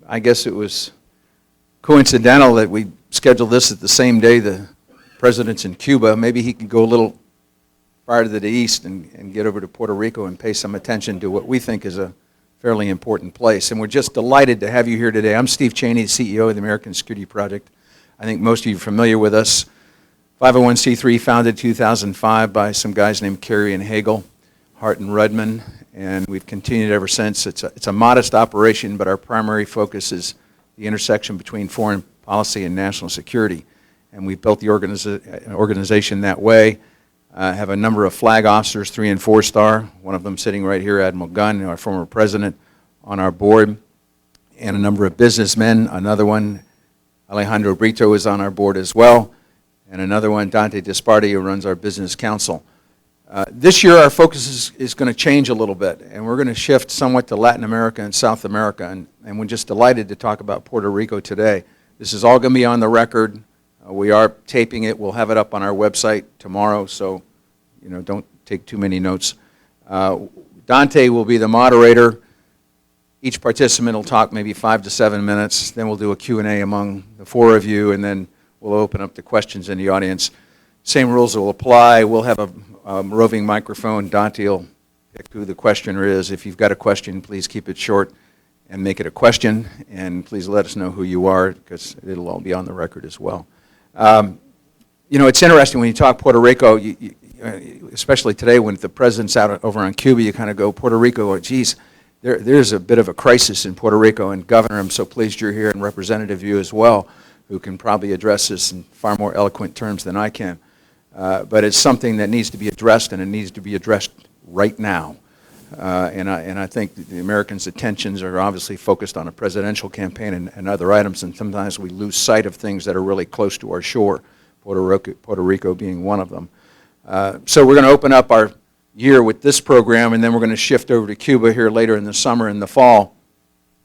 I guess it was coincidental that we scheduled this at the same day the president's in Cuba. Maybe he could go a little farther to the east and get over to Puerto Rico and pay some attention to what we think is a fairly important place. And we're just delighted to have you here today. I'm Steve Cheney, CEO of the American Security Project. I think most of you are familiar with us. 501c3, founded 2005 by some guys named Carey and Hagel, Hart and Rudman, and we've continued ever since. It's a modest operation, but our primary focus is the intersection between foreign policy and national security. And we've built the organization that way. Have a number of flag officers, 3- and 4-star, one of them sitting right here, Admiral Gunn, our former president, on our board, and a number of businessmen. Another one, Alejandro Brito, is on our board as well, and another one, Dante Disparti, who runs our business council. This year our focus is going to change a little bit, and we're going to shift somewhat to Latin America and South America, and we're just delighted to talk about Puerto Rico today. This is all going to be on the record. We are taping it. We'll have it up on our website tomorrow, so don't take too many notes. Dante will be the moderator. Each participant will talk maybe 5 to 7 minutes. Then we'll do a Q&A among the 4 of you, and then we'll open up to questions in the audience. Same rules will apply. We'll have a roving microphone. Dante will pick who the questioner is. If you've got a question, please keep it short and make it a question, and please let us know who you are, because it'll all be on the record as well. It's interesting when you talk Puerto Rico, especially today when the president's out over on Cuba, you kind of go, Puerto Rico, geez, there's a bit of a crisis in Puerto Rico, and Governor, I'm so pleased you're here, and Representative, you as well, who can probably address this in far more eloquent terms than I can. But it's something that needs to be addressed, and it needs to be addressed right now. And I think the Americans' attentions are obviously focused on a presidential campaign and other items, and sometimes we lose sight of things that are really close to our shore, Puerto Rico being one of them. So we're going to open up our year with this program, and then we're going to shift over to Cuba here later in the summer and the fall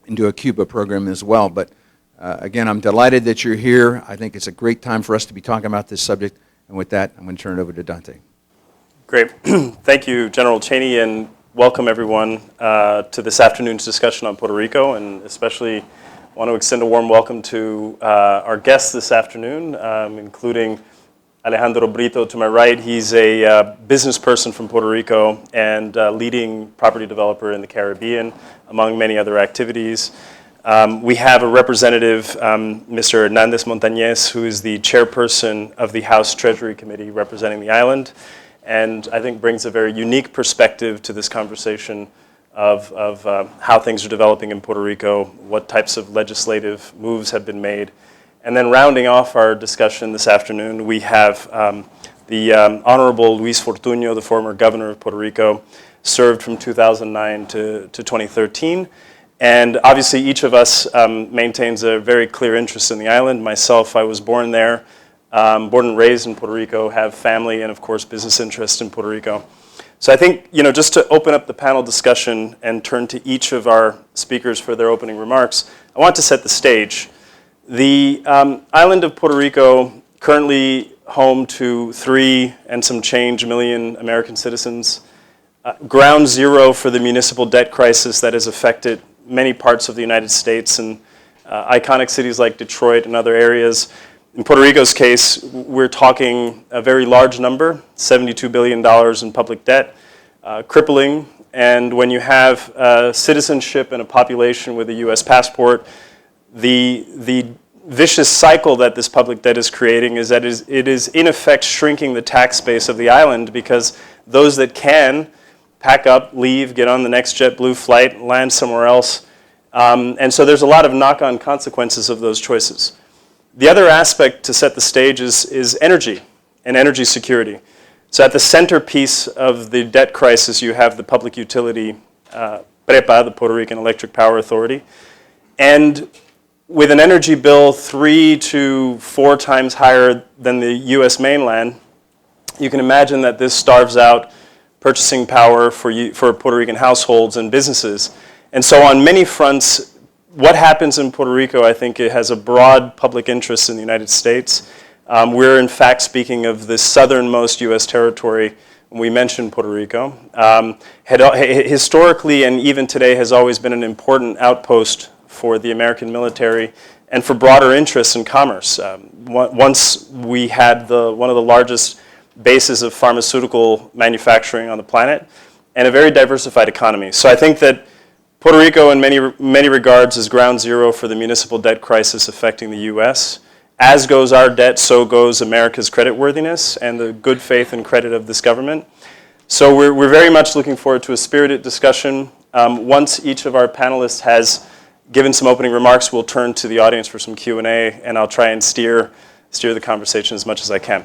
and do a Cuba program as well. But again, I'm delighted that you're here. I think it's a great time for us to be talking about this subject, and with that, I'm going to turn it over to Dante. Great. Thank you, General Cheney, and welcome everyone to this afternoon's discussion on Puerto Rico, and especially want to extend a warm welcome to our guests this afternoon, including Alejandro Brito to my right. He's a business person from Puerto Rico and leading property developer in the Caribbean, among many other activities. We have a representative, Mr. Hernandez Montañez, who is the chairperson of the House Treasury Committee representing the island, and I think brings a very unique perspective to this conversation of how things are developing in Puerto Rico, what types of legislative moves have been made. And then rounding off our discussion this afternoon, we have the Honorable Luis Fortuño, the former governor of Puerto Rico, served from 2009 to 2013. And obviously each of us maintains a very clear interest in the island. Myself, I was born there, born and raised in Puerto Rico, have family and of course business interests in Puerto Rico. So I think, just to open up the panel discussion and turn to each of our speakers for their opening remarks, I want to set the stage. The island of Puerto Rico, currently home to 3 and some change million American citizens, ground zero for the municipal debt crisis that has affected many parts of the United States and iconic cities like Detroit and other areas. In Puerto Rico's case, we're talking a very large number, $72 billion in public debt, crippling. And when you have citizenship and a population with a U.S. passport, the vicious cycle that this public debt is creating is that it is in effect shrinking the tax base of the island, because those that can pack up, leave, get on the next JetBlue flight, land somewhere else. And so there's a lot of knock-on consequences of those choices. The other aspect to set the stage is energy and energy security. So at the centerpiece of the debt crisis, you have the public utility, PREPA, the Puerto Rican Electric Power Authority. And with an energy bill 3 to 4 times higher than the US mainland, you can imagine that this starves out purchasing power for Puerto Rican households and businesses. And so on many fronts, what happens in Puerto Rico, I think it has a broad public interest in the United States. We're in fact speaking of the southernmost US territory when we mention Puerto Rico. Historically and even today has always been an important outpost for the American military and for broader interests in commerce. Once we had one of the largest bases of pharmaceutical manufacturing on the planet and a very diversified economy. So I think that Puerto Rico in many regards is ground zero for the municipal debt crisis affecting the U.S. As goes our debt, so goes America's creditworthiness and the good faith and credit of this government. So we're very much looking forward to a spirited discussion. Once each of our panelists has given some opening remarks, we'll turn to the audience for some Q&A, and I'll try and steer the conversation as much as I can.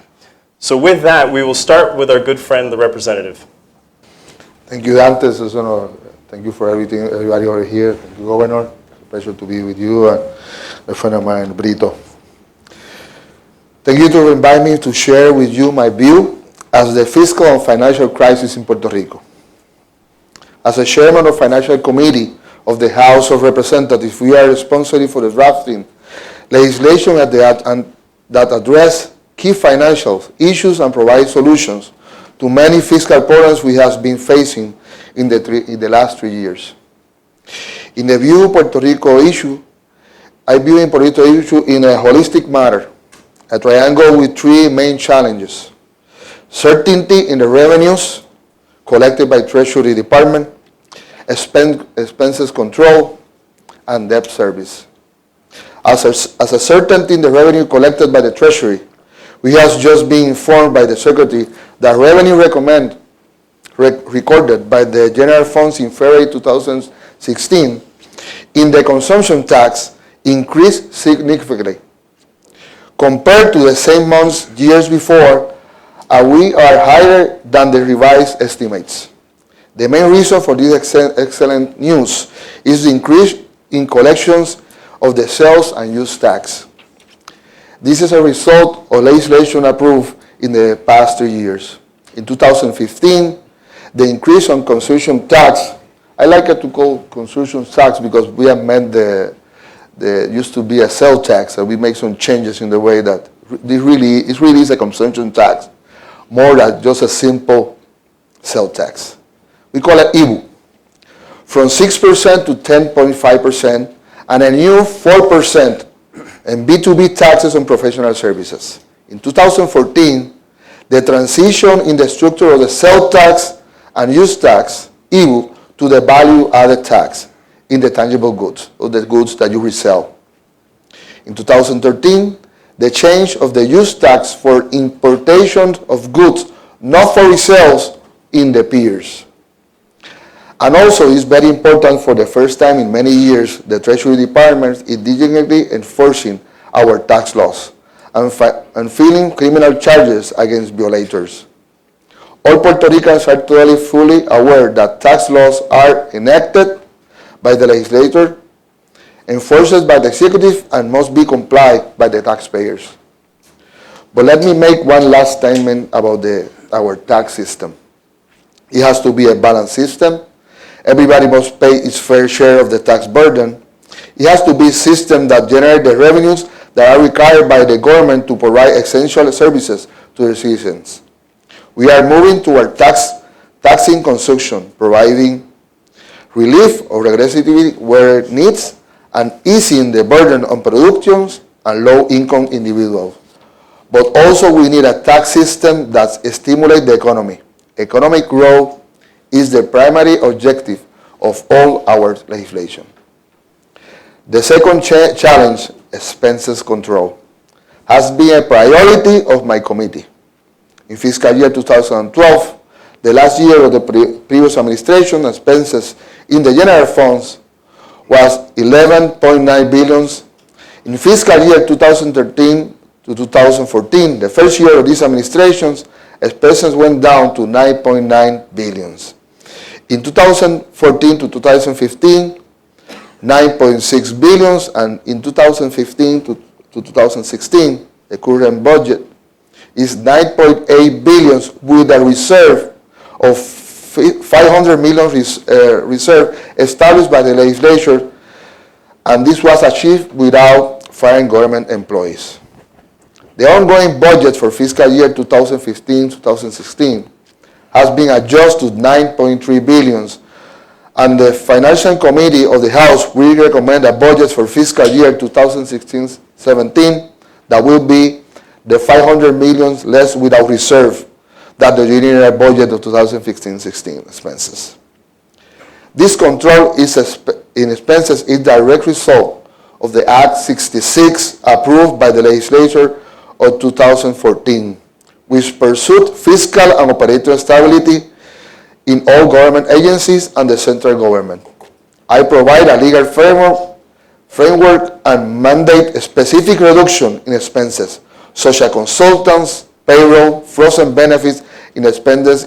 So with that, we will start with our good friend, the representative. Thank you, Dante. It's an honor. Thank you for everything, everybody over here. Thank you, Governor. It's a pleasure to be with you and a friend of mine, Brito. Thank you to invite me to share with you my view as the fiscal and financial crisis in Puerto Rico. As a chairman of Financial Committee of the House of Representatives, we are responsible for the drafting legislation that address key financial issues and provide solutions to many fiscal problems we have been facing in the last 3 years. In the view Puerto Rico issue, I view in Puerto Rico issue in a holistic manner, a triangle with 3 main challenges: certainty in the revenues collected by Treasury Department, expenses control, and debt service. As a certainty in the revenue collected by the Treasury, we have just been informed by the Secretary that revenue recorded by the general funds in February 2016 in the consumption tax increased significantly compared to the same months years before, and we are higher than the revised estimates. The main reason for this excellent news is the increase in collections of the sales and use tax. This is a result of legislation approved in the past 3 years. In 2015, the increase on consumption tax, I like it to call consumption tax because we have meant the used to be a sale tax, and we make some changes in the way that it really is a consumption tax, more than just a simple sale tax. We call it IVU, from 6% to 10.5%, and a new 4% in B2B taxes on professional services. In 2014, the transition in the structure of the sale tax and use tax, IVU, to the value-added tax in the tangible goods, or the goods that you resell. In 2013, the change of the use tax for importation of goods not for resales in the peers. And also, it's very important, for the first time in many years, the Treasury Department is diligently enforcing our tax laws and filing criminal charges against violators. All Puerto Ricans are totally fully aware that tax laws are enacted by the legislature, enforced by the executive, and must be complied by the taxpayers. But let me make one last statement about our tax system. It has to be a balanced system. Everybody must pay its fair share of the tax burden. It has to be a system that generates the revenues that are required by the government to provide essential services to the citizens. We are moving toward taxing consumption, providing relief of regressivity where it needs, and easing the burden on productions and low-income individuals. But also we need a tax system that stimulates the economy. Economic growth is the primary objective of all our legislation. The second challenge, expenses control, has been a priority of my committee. In fiscal year 2012, the last year of the previous administration, expenses in the general funds was $11.9 billion. In fiscal year 2013 to 2014, the first year of this administration's, expenses went down to $9.9 billion. In 2014 to 2015, $9.6 billion, and in 2015 to 2016, the current budget is $9.8 billion with a reserve of $500 million reserve established by the legislature, and this was achieved without firing government employees. The ongoing budget for fiscal year 2015-2016 has been adjusted to $9.3 billion, And the Financial Committee of the House, we recommend a budget for fiscal year 2016-17 that will be the $500 million less without reserve than the general budget of 2015-16 expenses. This control in expenses is a direct result of the Act 66 approved by the legislature of 2014, which pursued fiscal and operational stability in all government agencies and the central government. I provide a legal framework and mandate a specific reduction in expenses, such as consultants, payroll, frozen benefits, in expenditures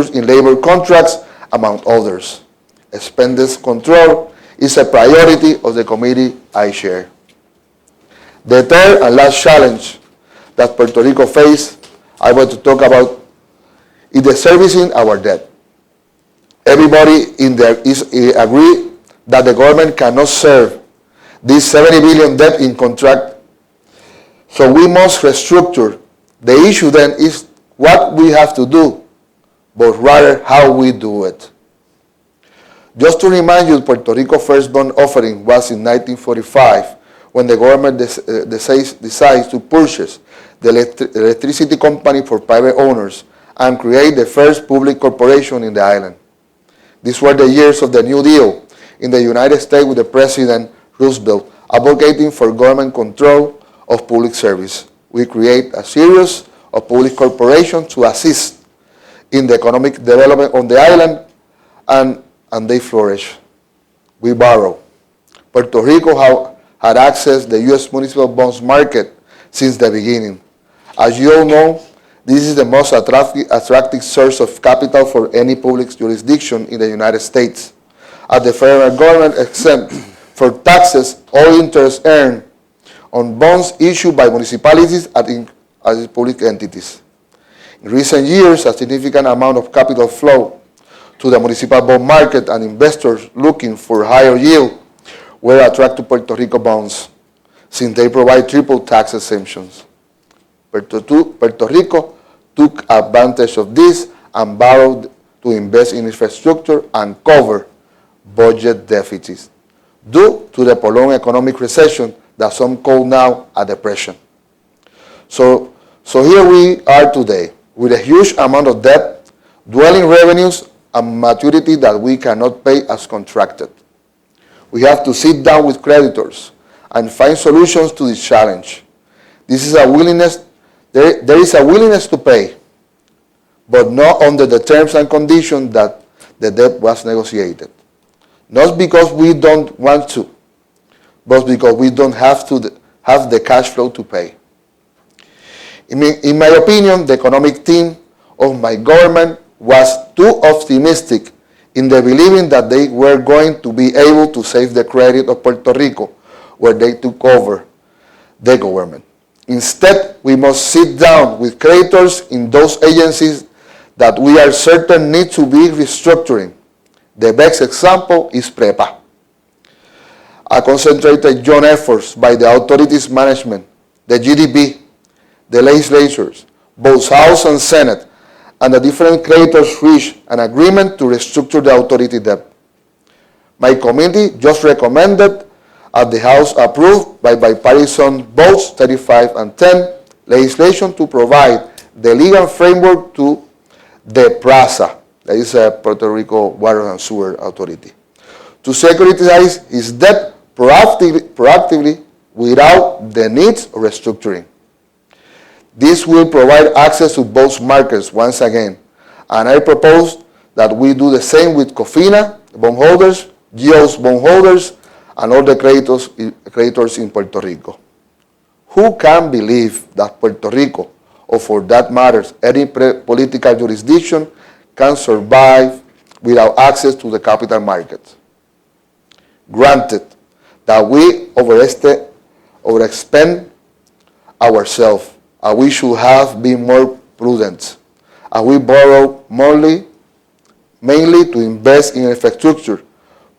in labor contracts, among others. Expenses control is a priority of the committee I chair. The third and last challenge that Puerto Rico faces, I want to talk about, is the servicing our debt. Everybody in there agree that the government cannot serve this $70 billion debt in contract, so we must restructure. The issue then is what we have to do, but rather how we do it. Just to remind you, Puerto Rico's first bond offering was in 1945, when the government decides to purchase the electricity company for private owners and create the first public corporation in the island. These were the years of the New Deal in the United States, with the President Roosevelt advocating for government control of public service. We create a series of public corporations to assist in the economic development on the island, and they flourish. We borrow. Puerto Rico had accessed the U.S. municipal bonds market since the beginning. As you all know, this is the most attractive source of capital for any public jurisdiction in the United States, as the federal government exempts for taxes all interest earned on bonds issued by municipalities as public entities. In recent years, a significant amount of capital flow to the municipal bond market, and investors looking for higher yield were attracted to Puerto Rico bonds, since they provide triple tax exemptions. Puerto Rico took advantage of this and borrowed to invest in infrastructure and cover budget deficits due to the prolonged economic recession that some call now a depression. So here we are today with a huge amount of debt, dwelling revenues, and maturity that we cannot pay as contracted. We have to sit down with creditors and find solutions to this challenge. There is a willingness to pay, but not under the terms and conditions that the debt was negotiated. Not because we don't want to, but because we don't have the cash flow to pay. In my opinion, the economic team of my government was too optimistic in the believing that they were going to be able to save the credit of Puerto Rico where they took over the government. Instead, we must sit down with creditors in those agencies that we are certain need to be restructuring. The best example is PREPA. A concentrated joint efforts by the authorities management, the GDP, the legislatures, both House and Senate, and the different creditors reached an agreement to restructure the authority debt. My committee just recommended, at the House approved by bipartisan votes 35 and 10, legislation to provide the legal framework to the PRASA, that is a Puerto Rico Water and Sewer Authority, to securitize its debt proactively without the needs of restructuring. This will provide access to both markets once again, and I propose that we do the same with COFINA bondholders, GEOS bondholders, and all the creditors in Puerto Rico. Who can believe that Puerto Rico, or for that matter, any political jurisdiction, can survive without access to the capital markets? Granted that we overexpend ourselves, and we should have been more prudent, and we borrow mainly to invest in infrastructure.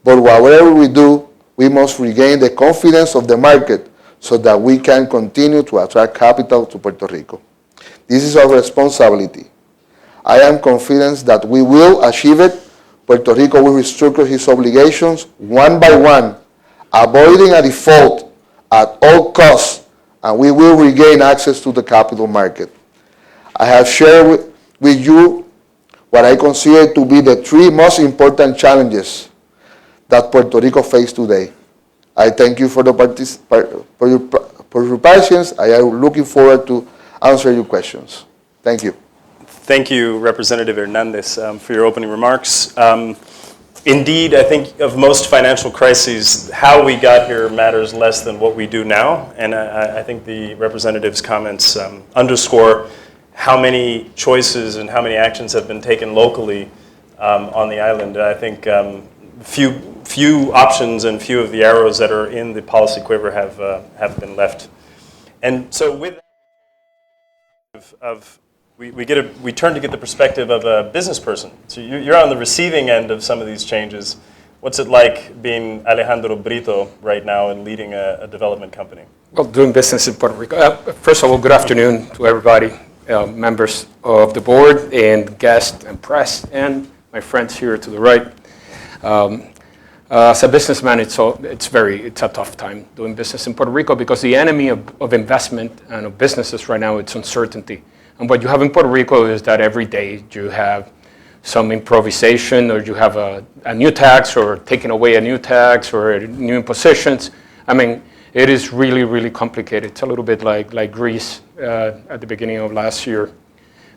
But whatever we do, we must regain the confidence of the market so that we can continue to attract capital to Puerto Rico. This is our responsibility. I am confident that we will achieve it, Puerto Rico will restructure its obligations one by one, avoiding a default at all costs, and we will regain access to the capital market. I have shared with you what I consider to be the three most important challenges that Puerto Rico faces today. I thank you for your patience. I am looking forward to answer your questions. Thank you. Thank you, Representative Hernandez, for your opening remarks. Indeed, I think of most financial crises, how we got here matters less than what we do now. And I think the representative's comments underscore how many choices and how many actions have been taken locally on the island. I think few options and few of the arrows that are in the policy quiver have been left. And so with that, we turn to get the perspective of a business person. So you're on the receiving end of some of these changes. What's it like being Alejandro Brito right now and leading a development company? Well, doing business in Puerto Rico. First of all, good afternoon to everybody, members of the board and guests and press, and my friends here to the right. As a businessman, it's a tough time doing business in Puerto Rico because the enemy of investment and of businesses right now, it's uncertainty. And what you have in Puerto Rico is that every day you have some improvisation, or you have a new tax, or taking away a new tax, or new impositions. I mean, it is really, really complicated. It's a little bit like Greece at the beginning of last year,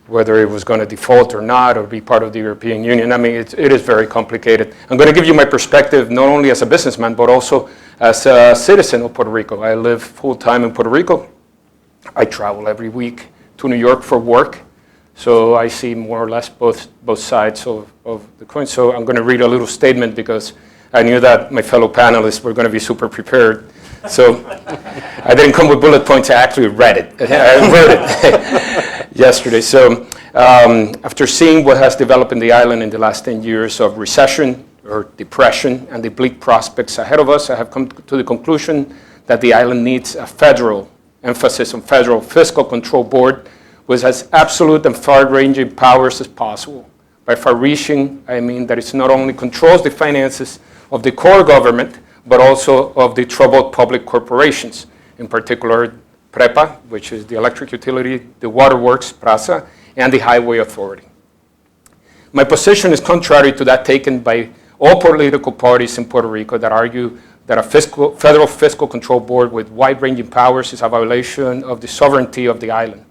whether it was going to default or not, or be part of the European Union. I mean, it is very complicated. I'm going to give you my perspective, not only as a businessman, but also as a citizen of Puerto Rico. I live full-time in Puerto Rico. I travel every week to New York for work. So I see more or less both sides of the coin. So I'm going to read a little statement because I knew that my fellow panelists were going to be super prepared. So I didn't come with bullet points, I actually read it. I wrote it yesterday. So after seeing what has developed in the island in the last 10 years of recession or depression and the bleak prospects ahead of us, I have come to the conclusion that the island needs a federal emphasis on federal fiscal control board which has absolute and far-ranging powers as possible. By far-reaching, I mean that it not only controls the finances of the core government, but also of the troubled public corporations, in particular PREPA, which is the electric utility, the waterworks, PRASA, and the highway authority. My position is contrary to that taken by all political parties in Puerto Rico that argue that a federal fiscal control board with wide-ranging powers is a violation of the sovereignty of the island.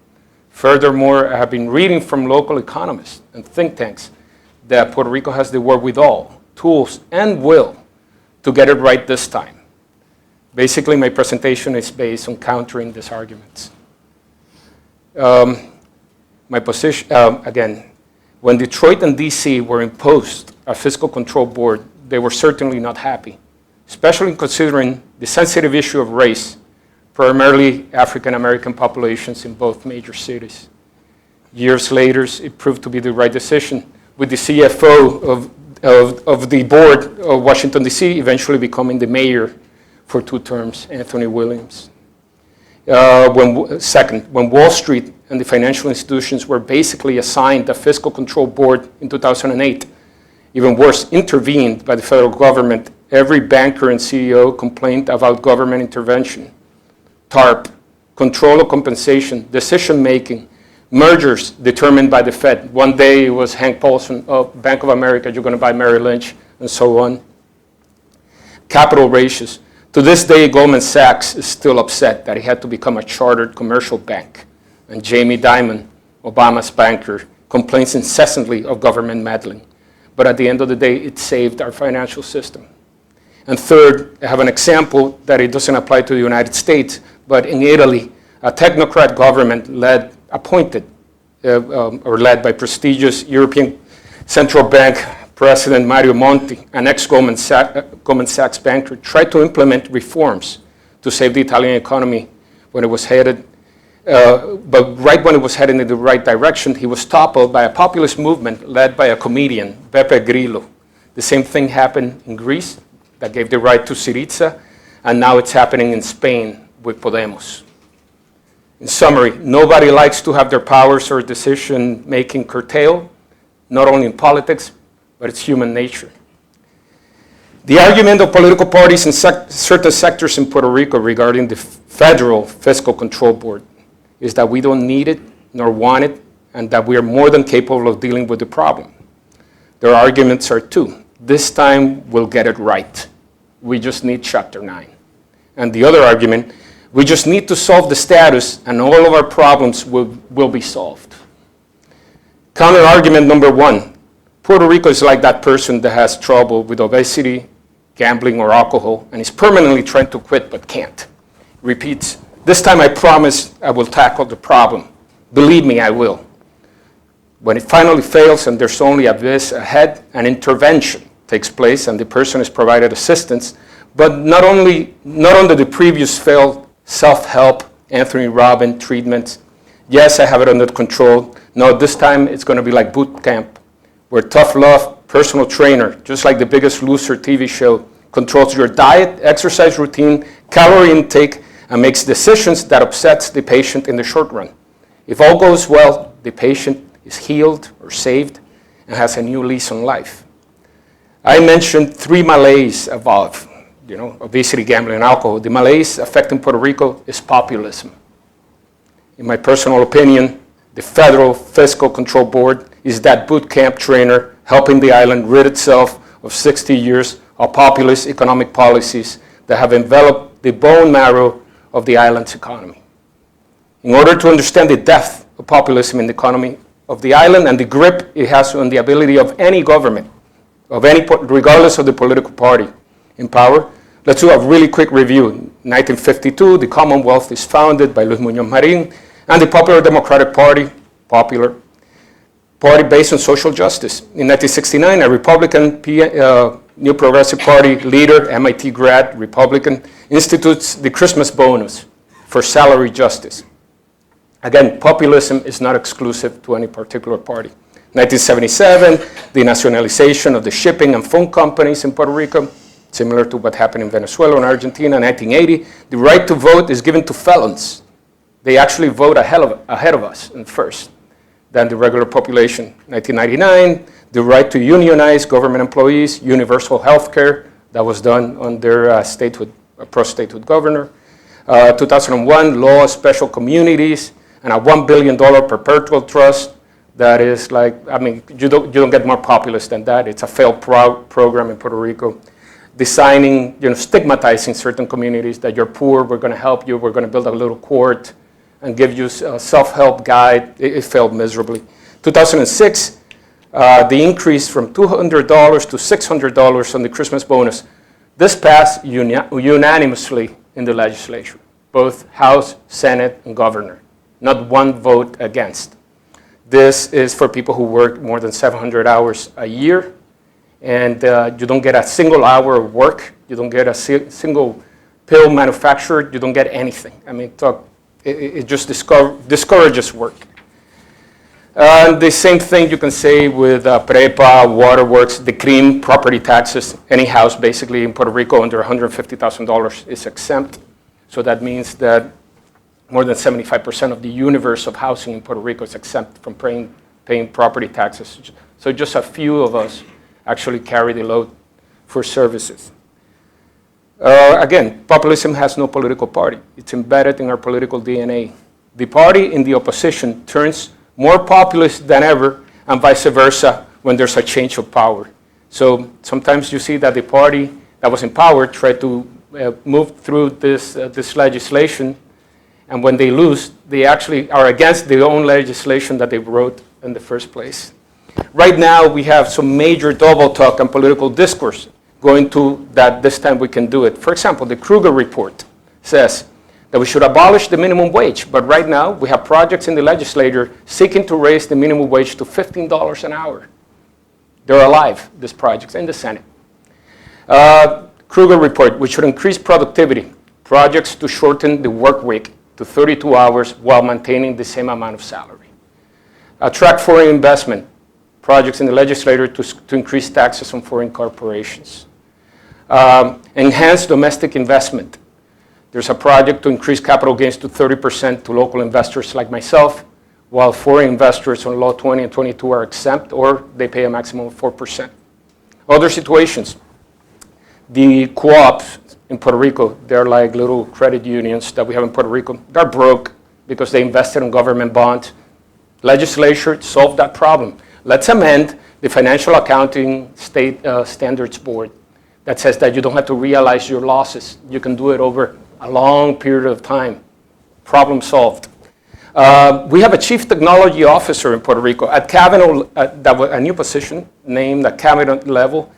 Furthermore, I have been reading from local economists and think tanks that Puerto Rico has the wherewithal, tools, and will to get it right this time. Basically, my presentation is based on countering these arguments. My position, again, when Detroit and DC were imposed a fiscal control board, they were certainly not happy, especially considering the sensitive issue of race, primarily African-American populations in both major cities. Years later, it proved to be the right decision, with the CFO of the board of Washington, D.C., eventually becoming the mayor for 2 terms, Anthony Williams. When Wall Street and the financial institutions were basically assigned a fiscal control board in 2008, even worse, intervened by the federal government, every banker and CEO complained about government intervention. TARP, control of compensation, decision-making, mergers determined by the Fed. One day it was Hank Paulson of Bank of America, you're going to buy Merrill Lynch, and so on. Capital ratios. To this day, Goldman Sachs is still upset that he had to become a chartered commercial bank. And Jamie Dimon, Obama's banker, complains incessantly of government meddling. But at the end of the day, it saved our financial system. And third, I have an example that it doesn't apply to the United States, but in Italy, a technocrat government led by prestigious European Central Bank President Mario Monti, an ex-Goldman Sachs banker, tried to implement reforms to save the Italian economy when it was headed, but right when it was heading in the right direction, he was toppled by a populist movement led by a comedian, Beppe Grillo. The same thing happened in Greece, that gave the right to Syriza, and now it's happening in Spain with Podemos. In summary, nobody likes to have their powers or decision-making curtailed, not only in politics, but it's human nature. The argument of political parties in certain sectors in Puerto Rico regarding the Federal Fiscal Control Board is that we don't need it nor want it, and that we are more than capable of dealing with the problem. Their arguments are two. This time we'll get it right. We just need Chapter 9. And the other argument, we just need to solve the status and all of our problems will be solved. Counter argument number one, Puerto Rico is like that person that has trouble with obesity, gambling, or alcohol, and is permanently trying to quit but can't. Repeats, this time I promise I will tackle the problem. Believe me, I will. When it finally fails and there's only abyss ahead, an intervention takes place and the person is provided assistance, but not under the previous failed self-help, Anthony Robbins treatments. Yes, I have it under control. No, this time it's going to be like boot camp, where tough love, personal trainer, just like the Biggest Loser TV show, controls your diet, exercise routine, calorie intake, and makes decisions that upsets the patient in the short run. If all goes well, the patient is healed or saved and has a new lease on life. I mentioned three malaise above, obesity, gambling, and alcohol. The malaise affecting Puerto Rico is populism. In my personal opinion, the Federal Fiscal Control Board is that boot camp trainer helping the island rid itself of 60 years of populist economic policies that have enveloped the bone marrow of the island's economy. In order to understand the depth of populism in the economy of the island and the grip it has on the ability of any government, regardless of the political party in power, let's do a really quick review. In 1952, the Commonwealth is founded by Luis Muñoz Marín and the Popular Democratic Party, popular party based on social justice. In 1969, a Republican New Progressive Party leader, MIT grad, Republican, institutes the Christmas bonus for salary justice. Again, populism is not exclusive to any particular party. 1977, the nationalization of the shipping and phone companies in Puerto Rico, similar to what happened in Venezuela and Argentina. 1980, the right to vote is given to felons. They actually vote ahead of us and first than the regular population. 1999, the right to unionize government employees, universal health care, that was done under pro-statehood governor. 2001, law of special communities, and a $1 billion perpetual trust that is you don't get more populist than that. It's a failed program in Puerto Rico, designing, stigmatizing certain communities that you're poor, we're going to help you, we're going to build a little court and give you a self-help guide. It failed miserably. 2006, the increase from $200 to $600 on the Christmas bonus. This passed unanimously in the legislature, both House, Senate, and Governor. Not one vote against. This is for people who work more than 700 hours a year, and you don't get a single hour of work, you don't get a single pill manufactured, you don't get anything. It just discourages work. The same thing you can say with PREPA, waterworks, the CRIM, property taxes. Any house basically in Puerto Rico under $150,000 is exempt. So that means that more than 75% of the universe of housing in Puerto Rico is exempt from paying property taxes. So just a few of us actually carry the load for services. Again, populism has no political party. It's embedded in our political DNA. The party in the opposition turns more populist than ever, and vice versa when there's a change of power. So sometimes you see that the party that was in power tried to move through this legislation, and when they lose, they actually are against their own legislation that they wrote in the first place. Right now, we have some major double talk and political discourse going to that this time we can do it. For example, the Kruger report says that we should abolish the minimum wage, but right now we have projects in the legislature seeking to raise the minimum wage to $15 an hour. They're alive, these projects, in the Senate. Kruger report, we should increase productivity, projects to shorten the work week to 32 hours while maintaining the same amount of salary. Attract foreign investment, projects in the legislature to increase taxes on foreign corporations. Enhance domestic investment. There's a project to increase capital gains to 30% to local investors like myself, while foreign investors on Law 20 and 22 are exempt, or they pay a maximum of 4%. Other situations, the co-ops in Puerto Rico, they're like little credit unions that we have in Puerto Rico. They're broke because they invested in government bonds. Legislature solved that problem. Let's amend the Financial Accounting Standards Board that says that you don't have to realize your losses. You can do it over a long period of time. Problem solved. We have a Chief Technology Officer in Puerto Rico. At cabinet, that was a new position named at cabinet level,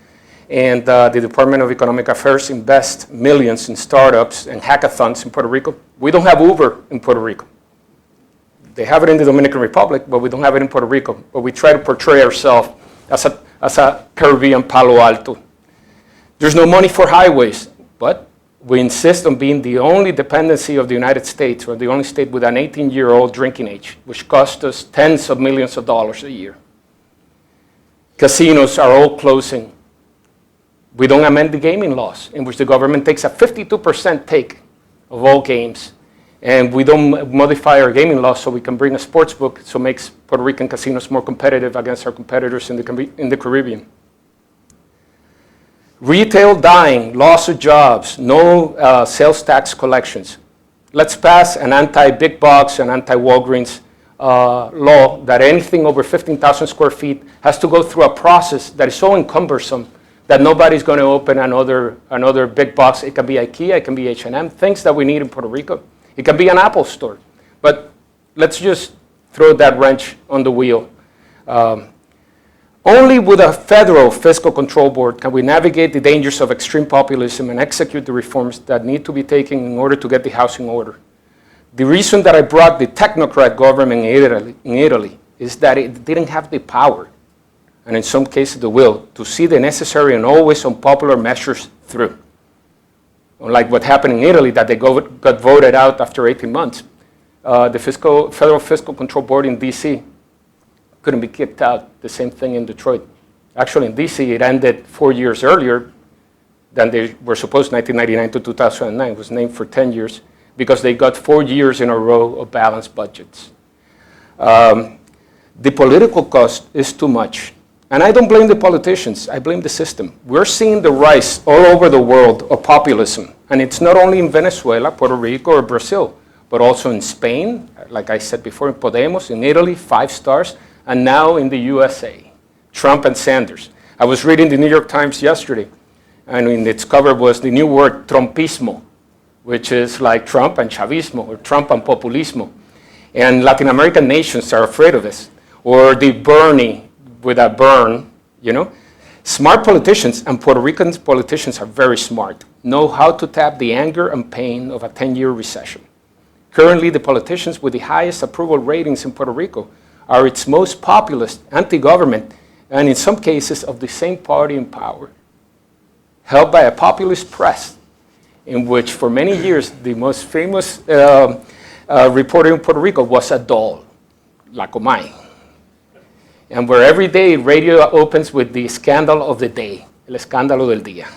and the Department of Economic Affairs invests millions in startups and hackathons in Puerto Rico. We don't have Uber in Puerto Rico. They have it in the Dominican Republic, but we don't have it in Puerto Rico. But we try to portray ourselves as a Caribbean Palo Alto. There's no money for highways, but we insist on being the only dependency of the United States, or the only state with an 18-year-old drinking age, which costs us tens of millions of dollars a year. Casinos are all closing. We don't amend the gaming laws, in which the government takes a 52% take of all games, and we don't modify our gaming laws so we can bring a sports book, so it makes Puerto Rican casinos more competitive against our competitors in the Caribbean. Retail dying, loss of jobs, no sales tax collections. Let's pass an anti-big box and anti-Walgreens law that anything over 15,000 square feet has to go through a process that is so cumbersome that nobody's going to open another big box. It can be IKEA, it can be H&M, things that we need in Puerto Rico. It can be an Apple store. But let's just throw that wrench on the wheel. Only with a federal fiscal control board can we navigate the dangers of extreme populism and execute the reforms that need to be taken in order to get the house in order. The reason that I brought the technocrat government in Italy is that it didn't have the power, and in some cases the will, to see the necessary and always unpopular measures through. Unlike what happened in Italy, that they got voted out after 18 months. The Federal Fiscal Control Board in D.C. couldn't be kicked out. The same thing in Detroit. Actually, in D.C., it ended 4 years earlier than they were supposed, 1999 to 2009. It was named for 10 years because they got 4 years in a row of balanced budgets. The political cost is too much. And I don't blame the politicians, I blame the system. We're seeing the rise all over the world of populism. And it's not only in Venezuela, Puerto Rico, or Brazil, but also in Spain, like I said before, in Podemos, in Italy, 5 stars, and now in the USA, Trump and Sanders. I was reading the New York Times yesterday, and in its cover was the new word, Trumpismo, which is like Trump and Chavismo, or Trump and Populismo. And Latin American nations are afraid of this. Or the Bernie, with a burn, you know. Smart politicians, and Puerto Rican politicians are very smart, know how to tap the anger and pain of a 10-year recession. Currently, the politicians with the highest approval ratings in Puerto Rico are its most populist, anti-government, and in some cases of the same party in power, held by a populist press, in which for many years the most famous reporter in Puerto Rico was a doll, La Comay. And where every day radio opens with the scandal of the day, el escándalo del día.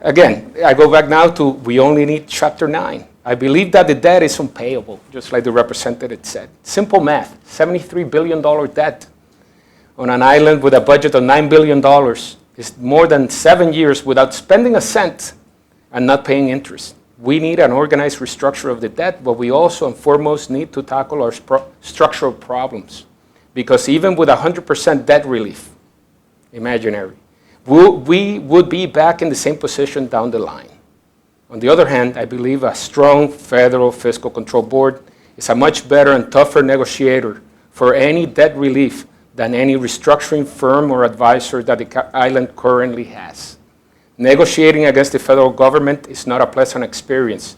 Again, I go back now to we only need Chapter 9. I believe that the debt is unpayable, just like the representative said. Simple math, $73 billion debt on an island with a budget of $9 billion is more than 7 years without spending a cent and not paying interest. We need an organized restructure of the debt, but we also and foremost need to tackle our structural problems. Because even with 100% debt relief, imaginary, we would be back in the same position down the line. On the other hand, I believe a strong federal fiscal control board is a much better and tougher negotiator for any debt relief than any restructuring firm or advisor that the island currently has. Negotiating against the federal government is not a pleasant experience.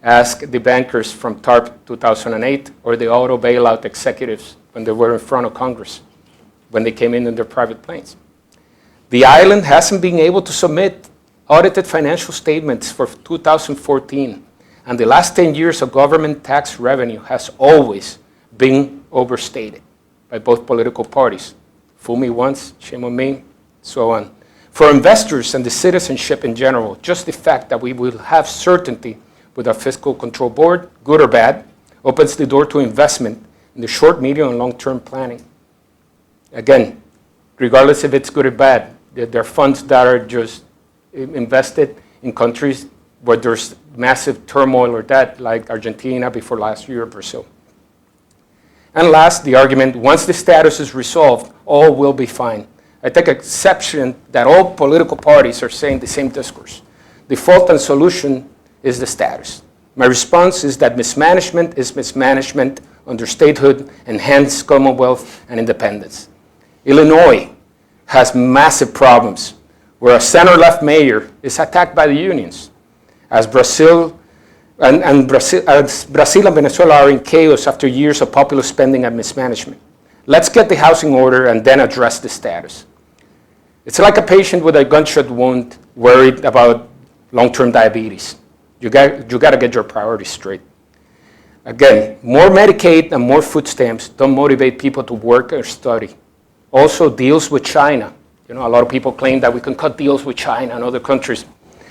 Ask the bankers from TARP 2008 or the auto bailout executives when they were in front of Congress, when they came in their private planes. The island hasn't been able to submit audited financial statements for 2014, and the last 10 years of government tax revenue has always been overstated by both political parties. Fool me once, shame on me, so on. For investors and the citizenship in general, just the fact that we will have certainty with our fiscal control board, good or bad, opens the door to investment in the short, medium, and long-term planning. Again, regardless if it's good or bad. There are funds that are just invested in countries where there's massive turmoil or debt, like Argentina before last year or Brazil. And last, the argument, once the status is resolved, all will be fine. I take exception that all political parties are saying the same discourse. The fault and solution is the status. My response is that mismanagement is mismanagement under statehood and hence Commonwealth and independence. Illinois has massive problems where a center-left mayor is attacked by the unions. As Brazil and Venezuela are in chaos after years of populist spending and mismanagement. Let's get the housing order and then address the status. It's like a patient with a gunshot wound worried about long-term diabetes. You got to get your priorities straight. Again, more Medicaid and more food stamps don't motivate people to work or study. Also, deals with China. A lot of people claim that we can cut deals with China and other countries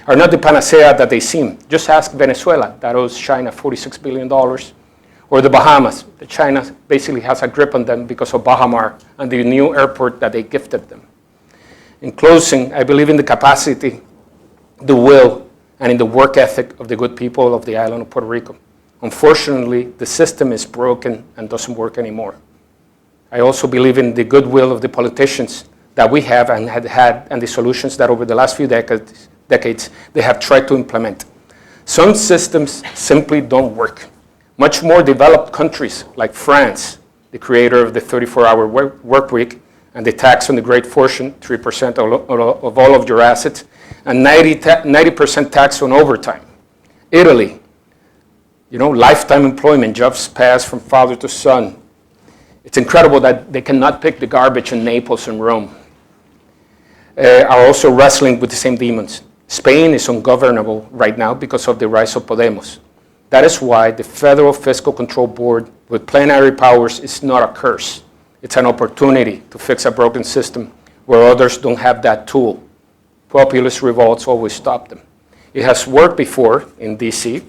are not the panacea that they seem. Just ask Venezuela, that owes China $46 billion, or the Bahamas. China basically has a grip on them because of Baha Mar and the new airport that they gifted them. In closing, I believe in the capacity, the will, and in the work ethic of the good people of the island of Puerto Rico. Unfortunately, the system is broken and doesn't work anymore. I also believe in the goodwill of the politicians that we have and had, and the solutions that over the last few decades they have tried to implement. Some systems simply don't work. Much more developed countries like France, the creator of the 34-hour work week and the tax on the great fortune, 3% of all of your assets, and 90% tax on overtime. Italy, lifetime employment, jobs passed from father to son. It's incredible that they cannot pick the garbage in Naples and Rome. Are also wrestling with the same demons. Spain is ungovernable right now because of the rise of Podemos. That is why the Federal Fiscal Control Board with plenary powers is not a curse. It's an opportunity to fix a broken system where others don't have that tool. Populist revolts always stop them. It has worked before in DC.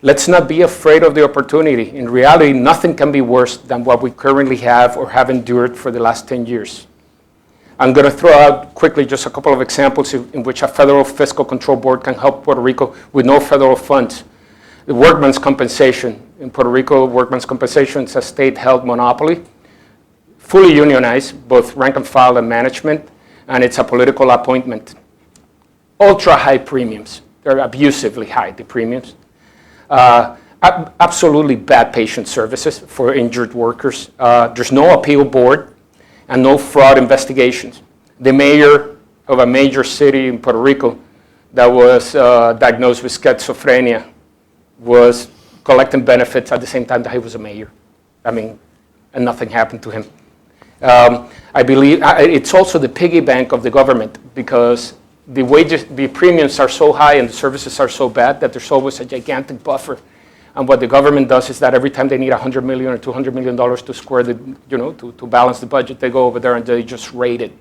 Let's not be afraid of the opportunity. In reality, nothing can be worse than what we currently have or have endured for the last 10 years. I'm going to throw out quickly just a couple of examples in which a Federal Fiscal Control Board can help Puerto Rico with no federal funds. The workman's compensation. In Puerto Rico, workman's compensation is a state-held monopoly, fully unionized, both rank and file and management, and it's a political appointment. Ultra-high premiums. They're abusively high, the premiums. Absolutely bad patient services for injured workers. There's no appeal board and no fraud investigations. The mayor of a major city in Puerto Rico that was diagnosed with schizophrenia was collecting benefits at the same time that he was a mayor. And nothing happened to him. I believe it's also the piggy bank of the government because the premiums are so high and the services are so bad that there's always a gigantic buffer. And what the government does is that every time they need $100 million or $200 million to square to balance the budget, they go over there and they just raid it.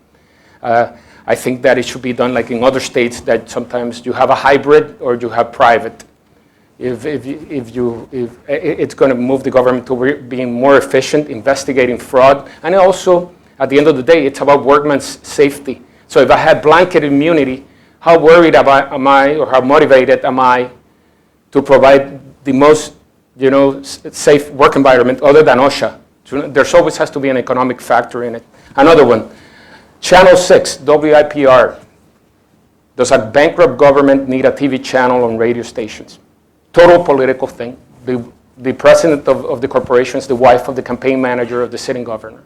I think that it should be done like in other states that sometimes you have a hybrid or you have private. If it's going to move the government to being more efficient, investigating fraud, and also at the end of the day, it's about workman's safety. So if I had blanket immunity, how worried am I or how motivated am I to provide the most safe work environment other than OSHA? There's always has to be an economic factor in it. Another one, Channel 6, WIPR. Does a bankrupt government need a TV channel on radio stations? Total political thing. The president of the corporation is the wife of the campaign manager of the sitting governor.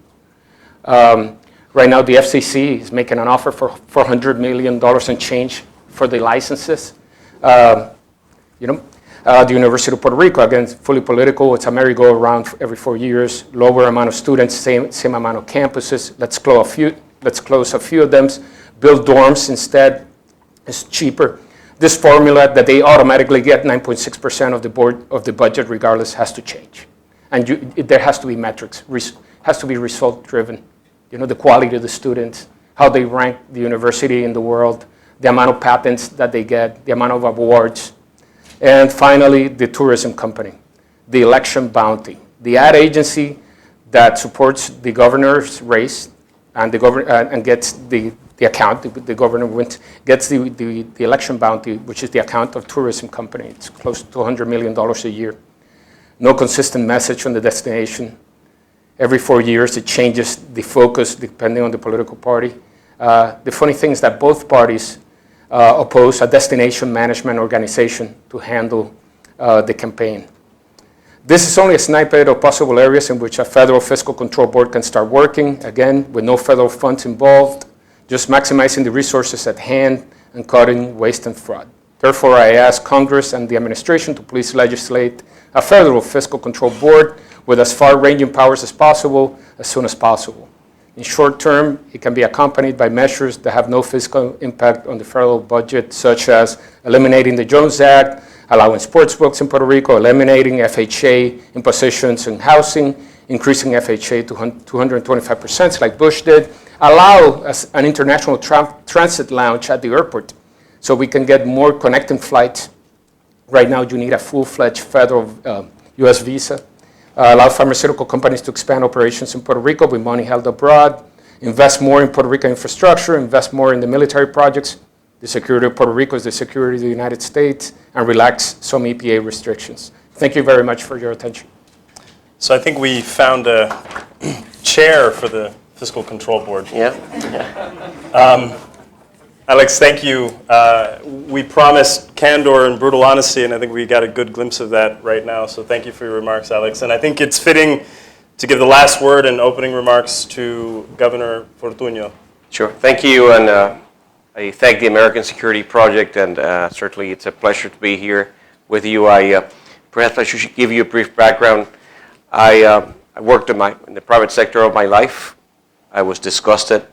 Right now, the FCC is making an offer for $400 million and change for the licenses. The University of Puerto Rico, again, fully political. It's a merry-go-round every 4 years. Lower amount of students, same amount of campuses. Let's close a few of them. Build dorms instead. It's cheaper. This formula that they automatically get 9.6% of the budget regardless has to change. And there has to be metrics. Has to be result-driven. The quality of the students, how they rank the university in the world, the amount of patents that they get, the amount of awards. And finally, the tourism company, the election bounty. The ad agency that supports the governor's race, and and gets the account. The governor gets the election bounty, which is the account of tourism company. It's close to $200 million a year. No consistent message on the destination. Every 4 years, it changes the focus depending on the political party. The funny thing is that both parties oppose a destination management organization to handle the campaign. This is only a snippet of possible areas in which a federal fiscal control board can start working, again, with no federal funds involved, just maximizing the resources at hand and cutting waste and fraud. Therefore, I ask Congress and the administration to please legislate a federal fiscal control board with as far-ranging powers as possible, as soon as possible. In short term, it can be accompanied by measures that have no fiscal impact on the federal budget, such as eliminating the Jones Act, allowing sports books in Puerto Rico, eliminating FHA impositions in housing, increasing FHA to 225% like Bush did, allow an international transit lounge at the airport so we can get more connecting flights. Right now, you need a full-fledged federal U.S. visa. Allow pharmaceutical companies to expand operations in Puerto Rico with money held abroad, invest more in Puerto Rico infrastructure, invest more in the military projects. The security of Puerto Rico is the security of the United States, and relax some EPA restrictions. Thank you very much for your attention. So I think we found a chair for the Fiscal Control Board. Yeah. Alex, thank you. We promised candor and brutal honesty, and I think we got a good glimpse of that right now. So thank you for your remarks, Alex. And I think it's fitting to give the last word and opening remarks to Governor Fortuño. Sure. Thank you, and I thank the American Security Project, and certainly it's a pleasure to be here with you. Perhaps I should give you a brief background. I worked in the private sector of my life. I was disgusted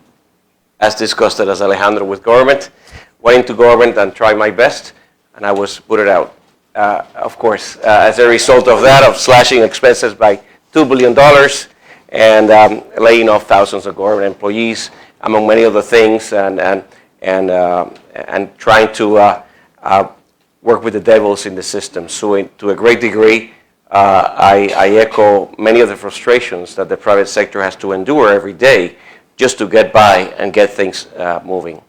as Alejandro with government, went into government and tried my best, and I was booted out. Of course, as a result of that, of slashing expenses by $2 billion and laying off thousands of government employees, among many other things, and trying to work with the devils in the system. So to a great degree, I echo many of the frustrations that the private sector has to endure every day just to get by and get things moving.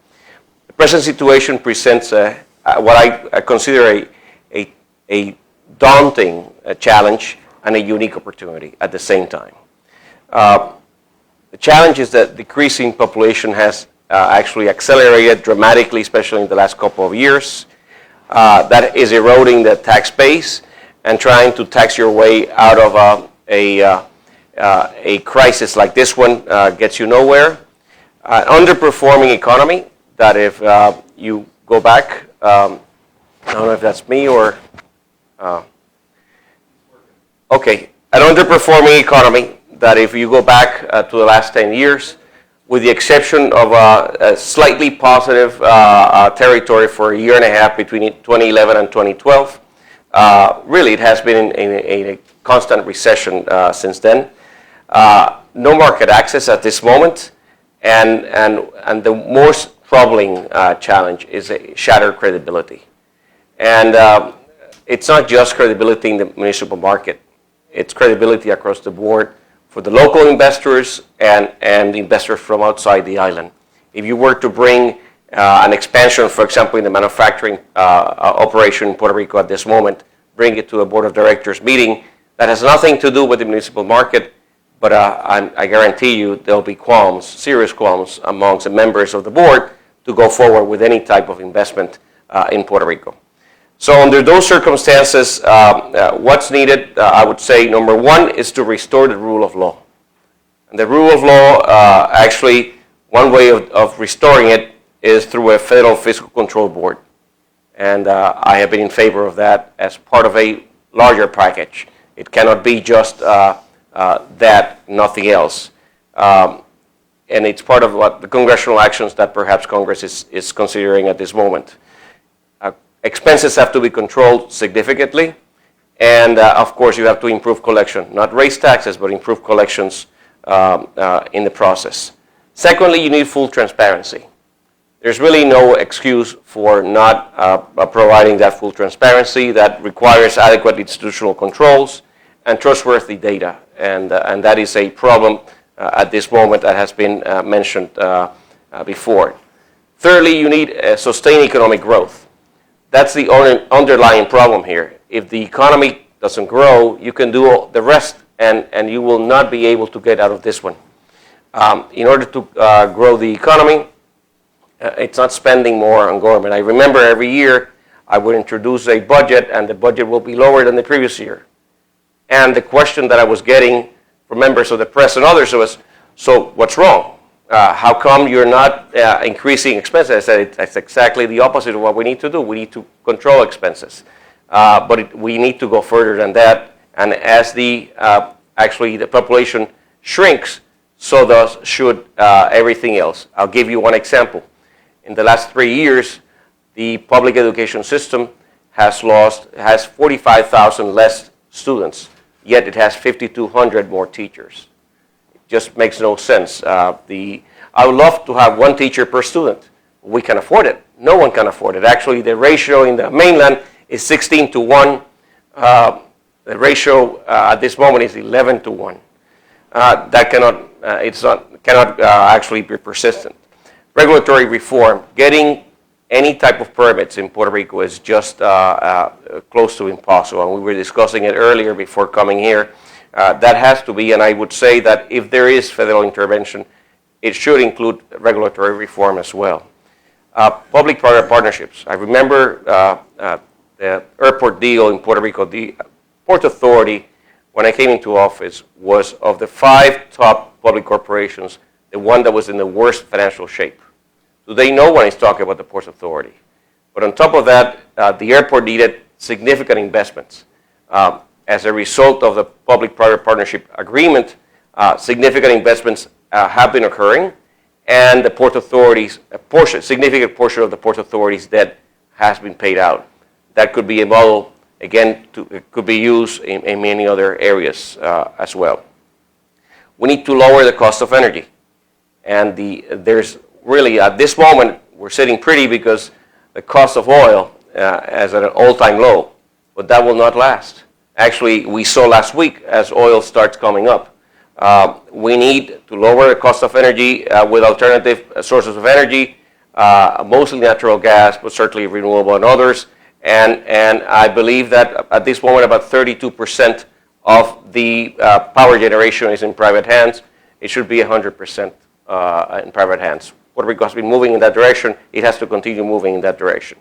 The present situation presents what I consider a daunting challenge and a unique opportunity at the same time. The challenge is that decreasing population has actually accelerated dramatically, especially in the last couple of years. That is eroding the tax base, and trying to tax your way out of a crisis like this one gets you nowhere. Underperforming economy, that if you go back, I don't know if that's me or, okay, an underperforming economy that if you go back to the last 10 years, with the exception of a slightly positive territory for a year and a half between 2011 and 2012, really it has been in a constant recession since then. No market access at this moment, and the most troubling challenge is a shattered credibility. And it's not just credibility in the municipal market, it's credibility across the board for the local investors and investors from outside the island. If you were to bring an expansion, for example, in the manufacturing operation in Puerto Rico at this moment, bring it to a board of directors meeting, that has nothing to do with the municipal market, but I guarantee you there'll be qualms, serious qualms amongst the members of the board to go forward with any type of investment in Puerto Rico. So under those circumstances, what's needed, I would say, number one, is to restore the rule of law. And the rule of law, actually, one way of restoring it is through a federal fiscal control board. And I have been in favor of that as part of a larger package. It cannot be just that, nothing else. And it's part of what the congressional actions that perhaps Congress is considering at this moment. Expenses have to be controlled significantly, and of course you have to improve collection, not raise taxes, but improve collections in the process. Secondly, you need full transparency. There's really no excuse for not providing that full transparency. That requires adequate institutional controls and trustworthy data. and that is a problem at this moment that has been mentioned before. Thirdly, you need sustained economic growth. That's the underlying problem here. If the economy doesn't grow, you can do all the rest, and you will not be able to get out of this one. In order to grow the economy, it's not spending more on government. I remember every year I would introduce a budget, and the budget will be lower than the previous year. And the question that I was getting from members of the press and others was, so what's wrong? How come you're not increasing expenses? I said, that's exactly the opposite of what we need to do. We need to control expenses. But we need to go further than that. And as actually the population shrinks, so does should everything else. I'll give you one example. In the last 3 years, the public education system has 45,000 less students, yet it has 5,200 more teachers. It just makes no sense. I would love to have one teacher per student. We can afford it. No one can afford it. Actually, the ratio in the mainland is 16 to 1. The ratio at this moment is 11 to 1. That cannot actually be persistent. Regulatory reform, getting any type of permits in Puerto Rico is just close to impossible. And we were discussing it earlier before coming here. That has to be, and I would say that if there is federal intervention, it should include regulatory reform as well. Public-private partnerships. I remember the airport deal in Puerto Rico. The Port Authority, when I came into office, was of the 5 top public corporations, the one that was in the worst financial shape. Today, no one is talking about the Port Authority. But on top of that, the airport needed significant investments. As a result of the public-private partnership agreement, significant investments have been occurring, and the Port Authority's significant portion of the Port Authority's debt has been paid out. That could be a model, again, it could be used in many other areas as well. We need to lower the cost of energy. And there's really, at this moment, we're sitting pretty because the cost of oil is at an all-time low, but that will not last. Actually, we saw last week as oil starts coming up. We need to lower the cost of energy with alternative sources of energy, mostly natural gas, but certainly renewable and others. And I believe that at this moment, about 32% of the power generation is in private hands. It should be 100% in private hands. Puerto Rico has been moving in that direction. It has to continue moving in that direction.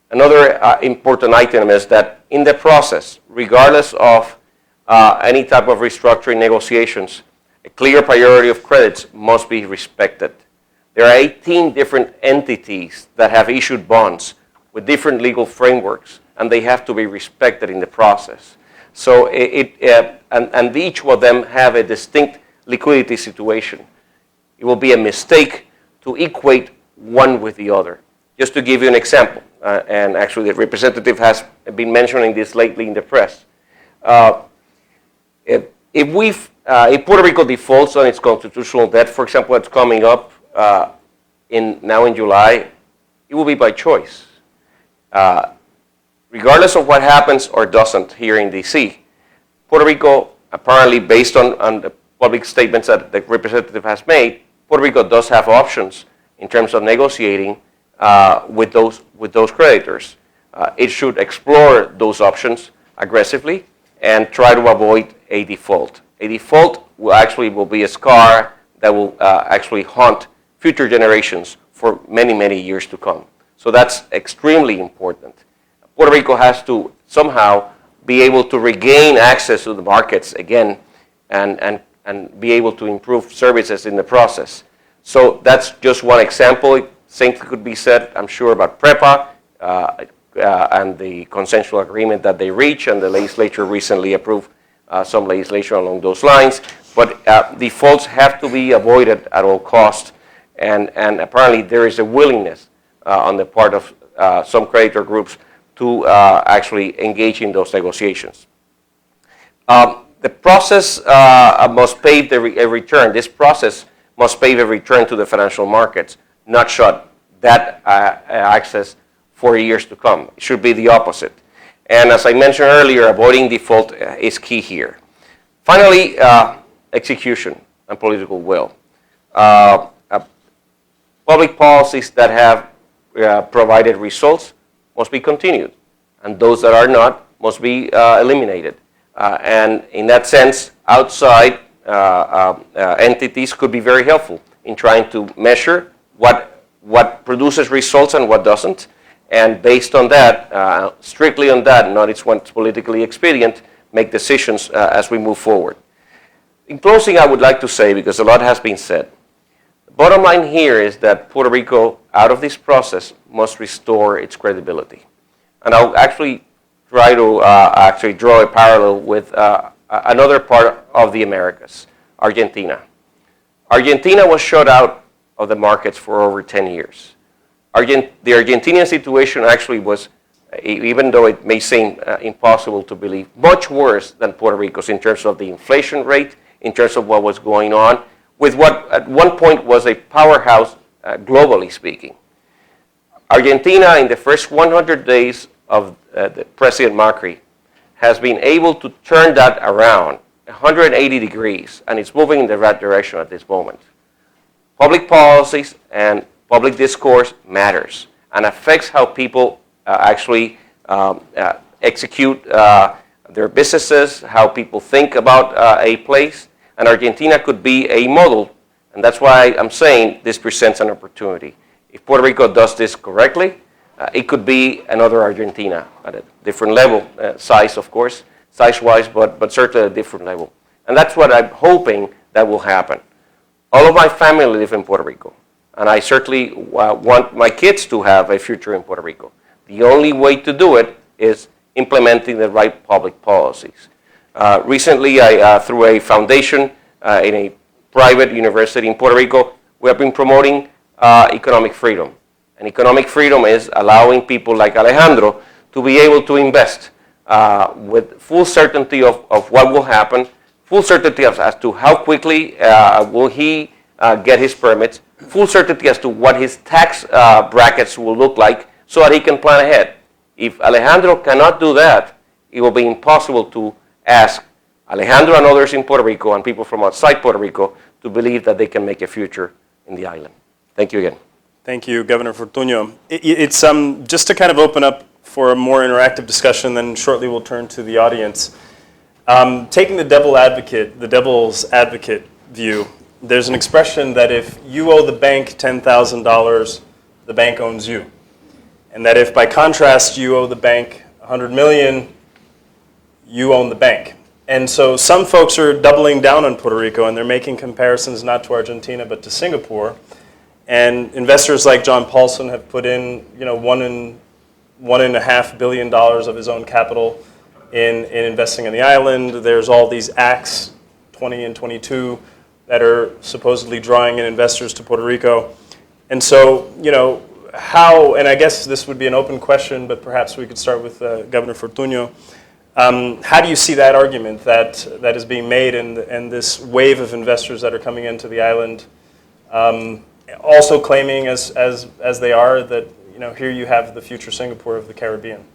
Another important item is that in the process, regardless of any type of restructuring negotiations, a clear priority of credits must be respected. There are 18 different entities that have issued bonds with different legal frameworks, and they have to be respected in the process. So and each of them have a distinct liquidity situation. It will be a mistake to equate one with the other. Just to give you an example, and actually the representative has been mentioning this lately in the press. If Puerto Rico defaults on its constitutional debt, for example, it's coming up now in July, it will be by choice. Regardless of what happens or doesn't here in D.C., Puerto Rico, apparently based on the public statements that the representative has made, Puerto Rico does have options in terms of negotiating with those creditors. It should explore those options aggressively and try to avoid a default. A default will be a scar that will actually haunt future generations for many, many years to come. So that's extremely important. Puerto Rico has to somehow be able to regain access to the markets again and be able to improve services in the process. So that's just one example. Same thing could be said, I'm sure, about PREPA and the consensual agreement that they reached, and the legislature recently approved some legislation along those lines. But defaults have to be avoided at all costs, and apparently there is a willingness on the part of some creditor groups to actually engage in those negotiations. The process must pave a return. This process must pave a return to the financial markets, not shut that access for years to come. It should be the opposite. And as I mentioned earlier, avoiding default is key here. Finally, execution and political will. Public policies that have provided results must be continued, and those that are not must be eliminated. And in that sense, outside entities could be very helpful in trying to measure what produces results and what doesn't, and based on that, strictly on that, not it's what's politically expedient, make decisions as we move forward. In closing, I would like to say, because a lot has been said, the bottom line here is that Puerto Rico, out of this process, must restore its credibility. And I'll actually try to actually draw a parallel with another part of the Americas, Argentina. Argentina was shut out of the markets for over 10 years. The Argentinian situation actually was, even though it may seem impossible to believe, much worse than Puerto Rico's in terms of the inflation rate, in terms of what was going on, with what at one point was a powerhouse globally speaking. Argentina, in the first 100 days of the President Macri, has been able to turn that around 180 degrees, and it's moving in the right direction at this moment. Public policies and public discourse matters and affects how people actually execute their businesses, how people think about a place, and Argentina could be a model, and that's why I'm saying this presents an opportunity. If Puerto Rico does this correctly, it could be another Argentina at a different level, size of course, size-wise, but certainly a different level. And that's what I'm hoping that will happen. All of my family live in Puerto Rico, and I certainly want my kids to have a future in Puerto Rico. The only way to do it is implementing the right public policies. Recently, through a foundation in a private university in Puerto Rico, we have been promoting economic freedom. And economic freedom is allowing people like Alejandro to be able to invest with full certainty of what will happen, full certainty as to how quickly will he get his permits, full certainty as to what his tax brackets will look like so that he can plan ahead. If Alejandro cannot do that, it will be impossible to ask Alejandro and others in Puerto Rico and people from outside Puerto Rico to believe that they can make a future in the island. Thank you again. Thank you, Governor Fortuño. It's just to kind of open up for a more interactive discussion, then shortly we'll turn to the audience. Taking the devil's advocate view, there's an expression that if you owe the bank $10,000, the bank owns you. And that if by contrast you owe the bank $100 million, you own the bank. And so some folks are doubling down on Puerto Rico, and they're making comparisons not to Argentina but to Singapore. And investors like John Paulson have put in, $1.5 billion of his own capital in investing in the island. There's all these acts, 20 and 22, that are supposedly drawing in investors to Puerto Rico. And so, how, and I guess this would be an open question, but perhaps we could start with Governor Fortuño. How do you see that argument that is being made and this wave of investors that are coming into the island, also claiming as they are that here you have the future Singapore of the Caribbean?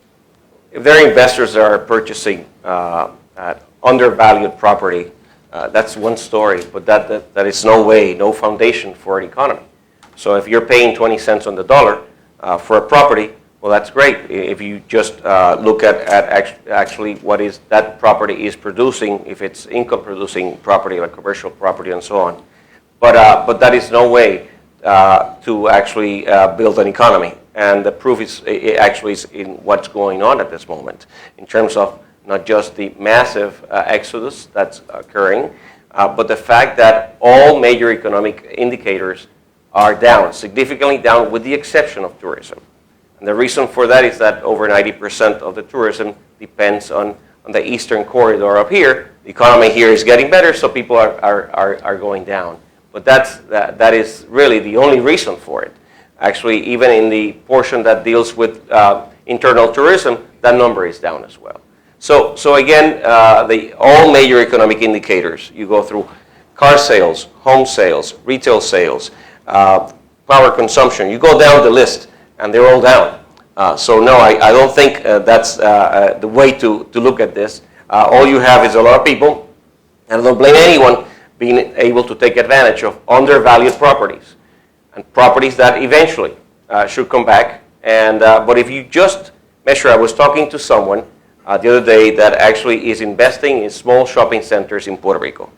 If there are investors that are purchasing at undervalued property, that's one story, but that is no foundation for an economy. So if you're paying 20 cents on the dollar for a property, well, that's great. If you just look at actually what is that property is producing, if it's income-producing property like commercial property and so on, but that is no way to actually build an economy. And the proof is in what's going on at this moment in terms of not just the massive exodus that's occurring, but the fact that all major economic indicators are down, significantly down, with the exception of tourism. And the reason for that is that over 90% of the tourism depends on the eastern corridor up here. The economy here is getting better, so people are going down. But that is really the only reason for it. Actually, even in the portion that deals with internal tourism, that number is down as well. So again, all major economic indicators, you go through car sales, home sales, retail sales, power consumption, you go down the list, and they're all down. So no, I don't think that's the way to look at this. All you have is a lot of people And I don't blame anyone being able to take advantage of undervalued properties and properties that eventually should come back. And but if you just measure, I was talking to someone the other day that actually is investing in small shopping centers in Puerto Rico.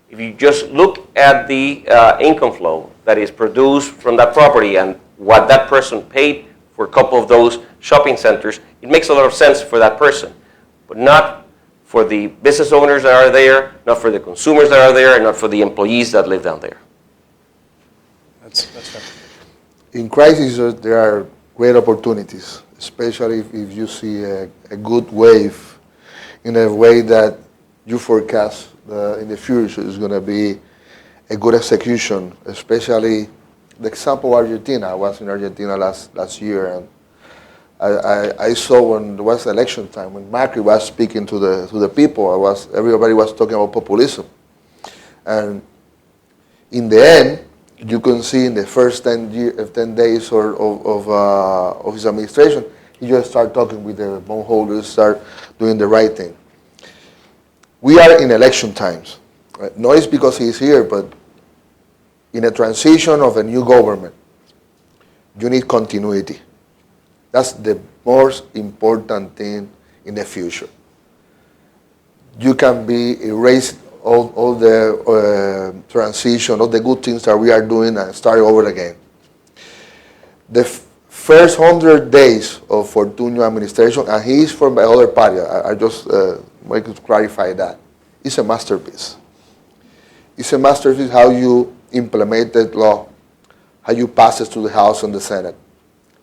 If you just look at the income flow that is produced from that property and what that person paid for a couple of those shopping centers, it makes a lot of sense for that person, but not for the business owners that are there, not for the consumers that are there, and not for the employees that live down there. That's fair. In crisis, there are great opportunities, especially if you see a good wave in a way that you forecast in the future is going to be a good execution, especially the example of Argentina. I was in Argentina last year, and I saw when it was election time, when Macri was speaking to the people, everybody was talking about populism. And in the end, you can see in the first 10 days of his administration, he just started talking with the bondholders, start doing the right thing. We are in election times. Right? Not it's because he's here, but in a transition of a new government, you need continuity. That's the most important thing in the future. You can erase all the transition, all the good things that we are doing and start over again. The first 100 days of Fortunio administration, and he is from the other party, I just want to clarify that. It's a masterpiece. It's a masterpiece how you implement that law, how you pass it to the House and the Senate,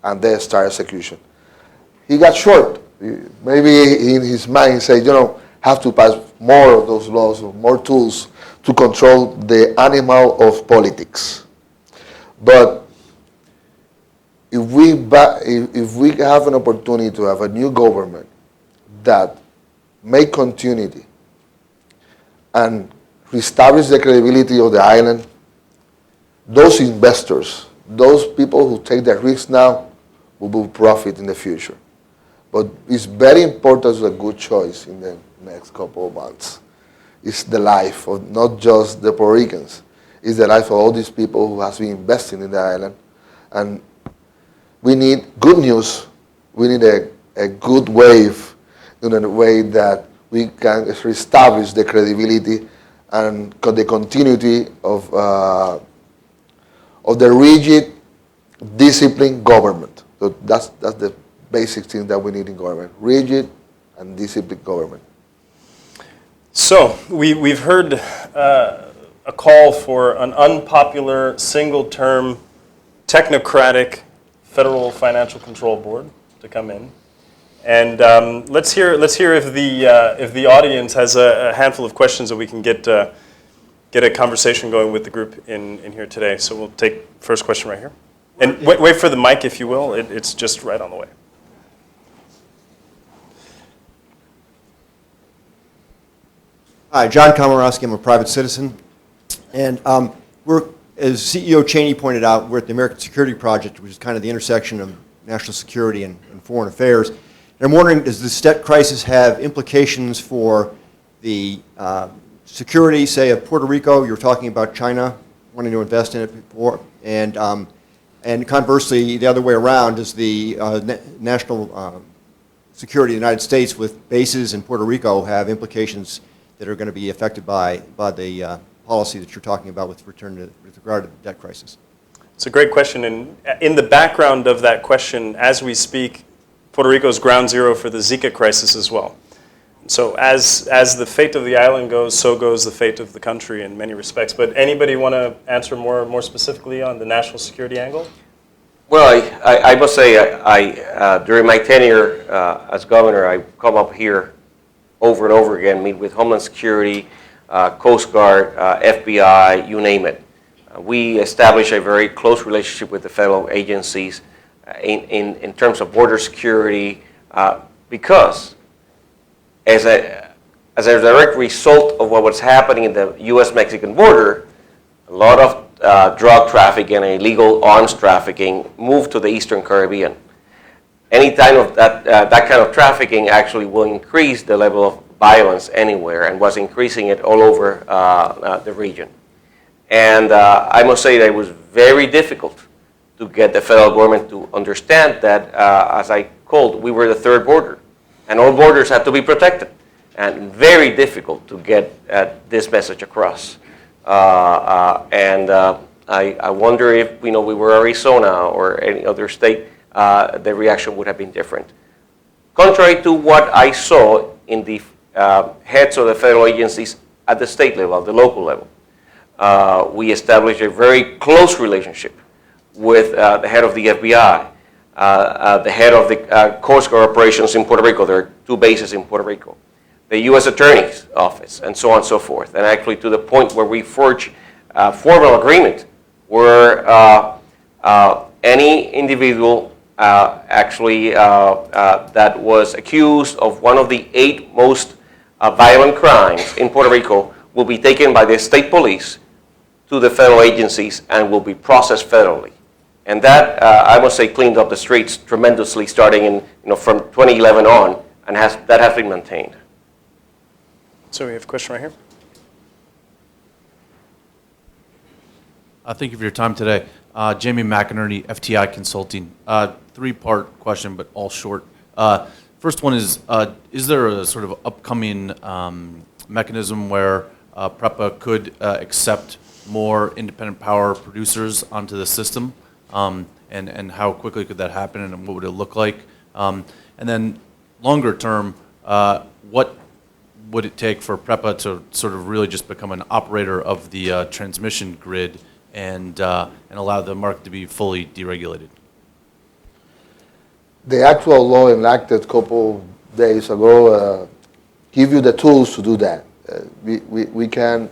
and then start execution. He got short. Maybe in his mind he said, have to pass more of those laws, more tools to control the animal of politics. But if we have an opportunity to have a new government that make continuity and reestablish the credibility of the island, those investors, those people who take the risk now will profit in the future. But it's very important to a good choice in the next couple of months. It's the life of not just the Puerto Ricans. It's the life of all these people who has been investing in the island. And we need good news. We need a good wave in a way that we can reestablish the credibility and the continuity of the rigid, disciplined government. So that's the basic thing that we need in government: rigid and disciplined government. So we've heard a call for an unpopular, single-term, technocratic Federal Financial Control Board to come in, and let's hear if the audience has a handful of questions that we can get a conversation going with the group in here today. So we'll take first question right here, and wait for the mic if you will. It's just right on the way. Hi, John Komorowski. I'm a private citizen. And as CEO Cheney pointed out, we're at the American Security Project, which is kind of the intersection of national security and foreign affairs. And I'm wondering, does this debt crisis have implications for the security, say, of Puerto Rico? You were talking about China wanting to invest in it before. And conversely, the other way around, does the national security of the United States with bases in Puerto Rico have implications that are going to be affected by the policy that you're talking about with regard to the debt crisis? It's a great question, and in the background of that question, as we speak, Puerto Rico is ground zero for the Zika crisis as well. So as the fate of the island goes, so goes the fate of the country in many respects. But anybody want to answer more specifically on the national security angle? Well, I must say, during my tenure as governor, I come up here over and over again, meet with Homeland Security, Coast Guard, FBI, you name it. We establish a very close relationship with the federal agencies in terms of border security because as a direct result of what was happening in the U.S.-Mexican border, a lot of drug trafficking and illegal arms trafficking moved to the Eastern Caribbean. Any time of that kind of trafficking actually will increase the level of violence anywhere and was increasing it all over the region. And I must say that it was very difficult to get the federal government to understand that, as I called, we were the third border, and all borders had to be protected, and very difficult to get this message across. I wonder if we were Arizona or any other state, the reaction would have been different. Contrary to what I saw in the heads of the federal agencies at the state level, the local level, we established a very close relationship with the head of the FBI, the head of the Coast Guard operations in Puerto Rico. There are 2 bases in Puerto Rico. The U.S. Attorney's Office, and so on and so forth. And actually to the point where we forged a formal agreement where any individual that was accused of one of the 8 most violent crimes in Puerto Rico will be taken by the state police to the federal agencies and will be processed federally. And that, I must say, cleaned up the streets tremendously starting in, from 2011 on, and that has been maintained. So we have a question right here. Thank you for your time today. Jamie McInerney, FTI Consulting. 3-part question, but all short. First one is there a sort of upcoming mechanism where PREPA could accept more independent power producers onto the system? And how quickly could that happen, and what would it look like? And then longer term, what would it take for PREPA to sort of really just become an operator of the transmission grid and allow the market to be fully deregulated? The actual law enacted a couple days ago give you the tools to do that. We can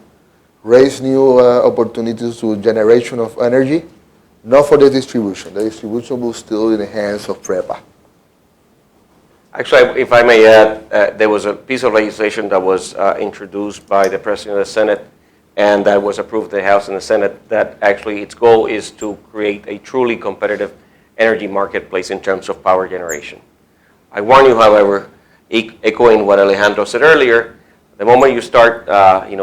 raise new opportunities to generation of energy, not for the distribution. The distribution will still in the hands of PREPA. Actually, if I may add, there was a piece of legislation that was introduced by the President of the Senate and that was approved in the House and the Senate that actually its goal is to create a truly competitive energy marketplace in terms of power generation. I warn you, however, echoing what Alejandro said earlier, the moment you start,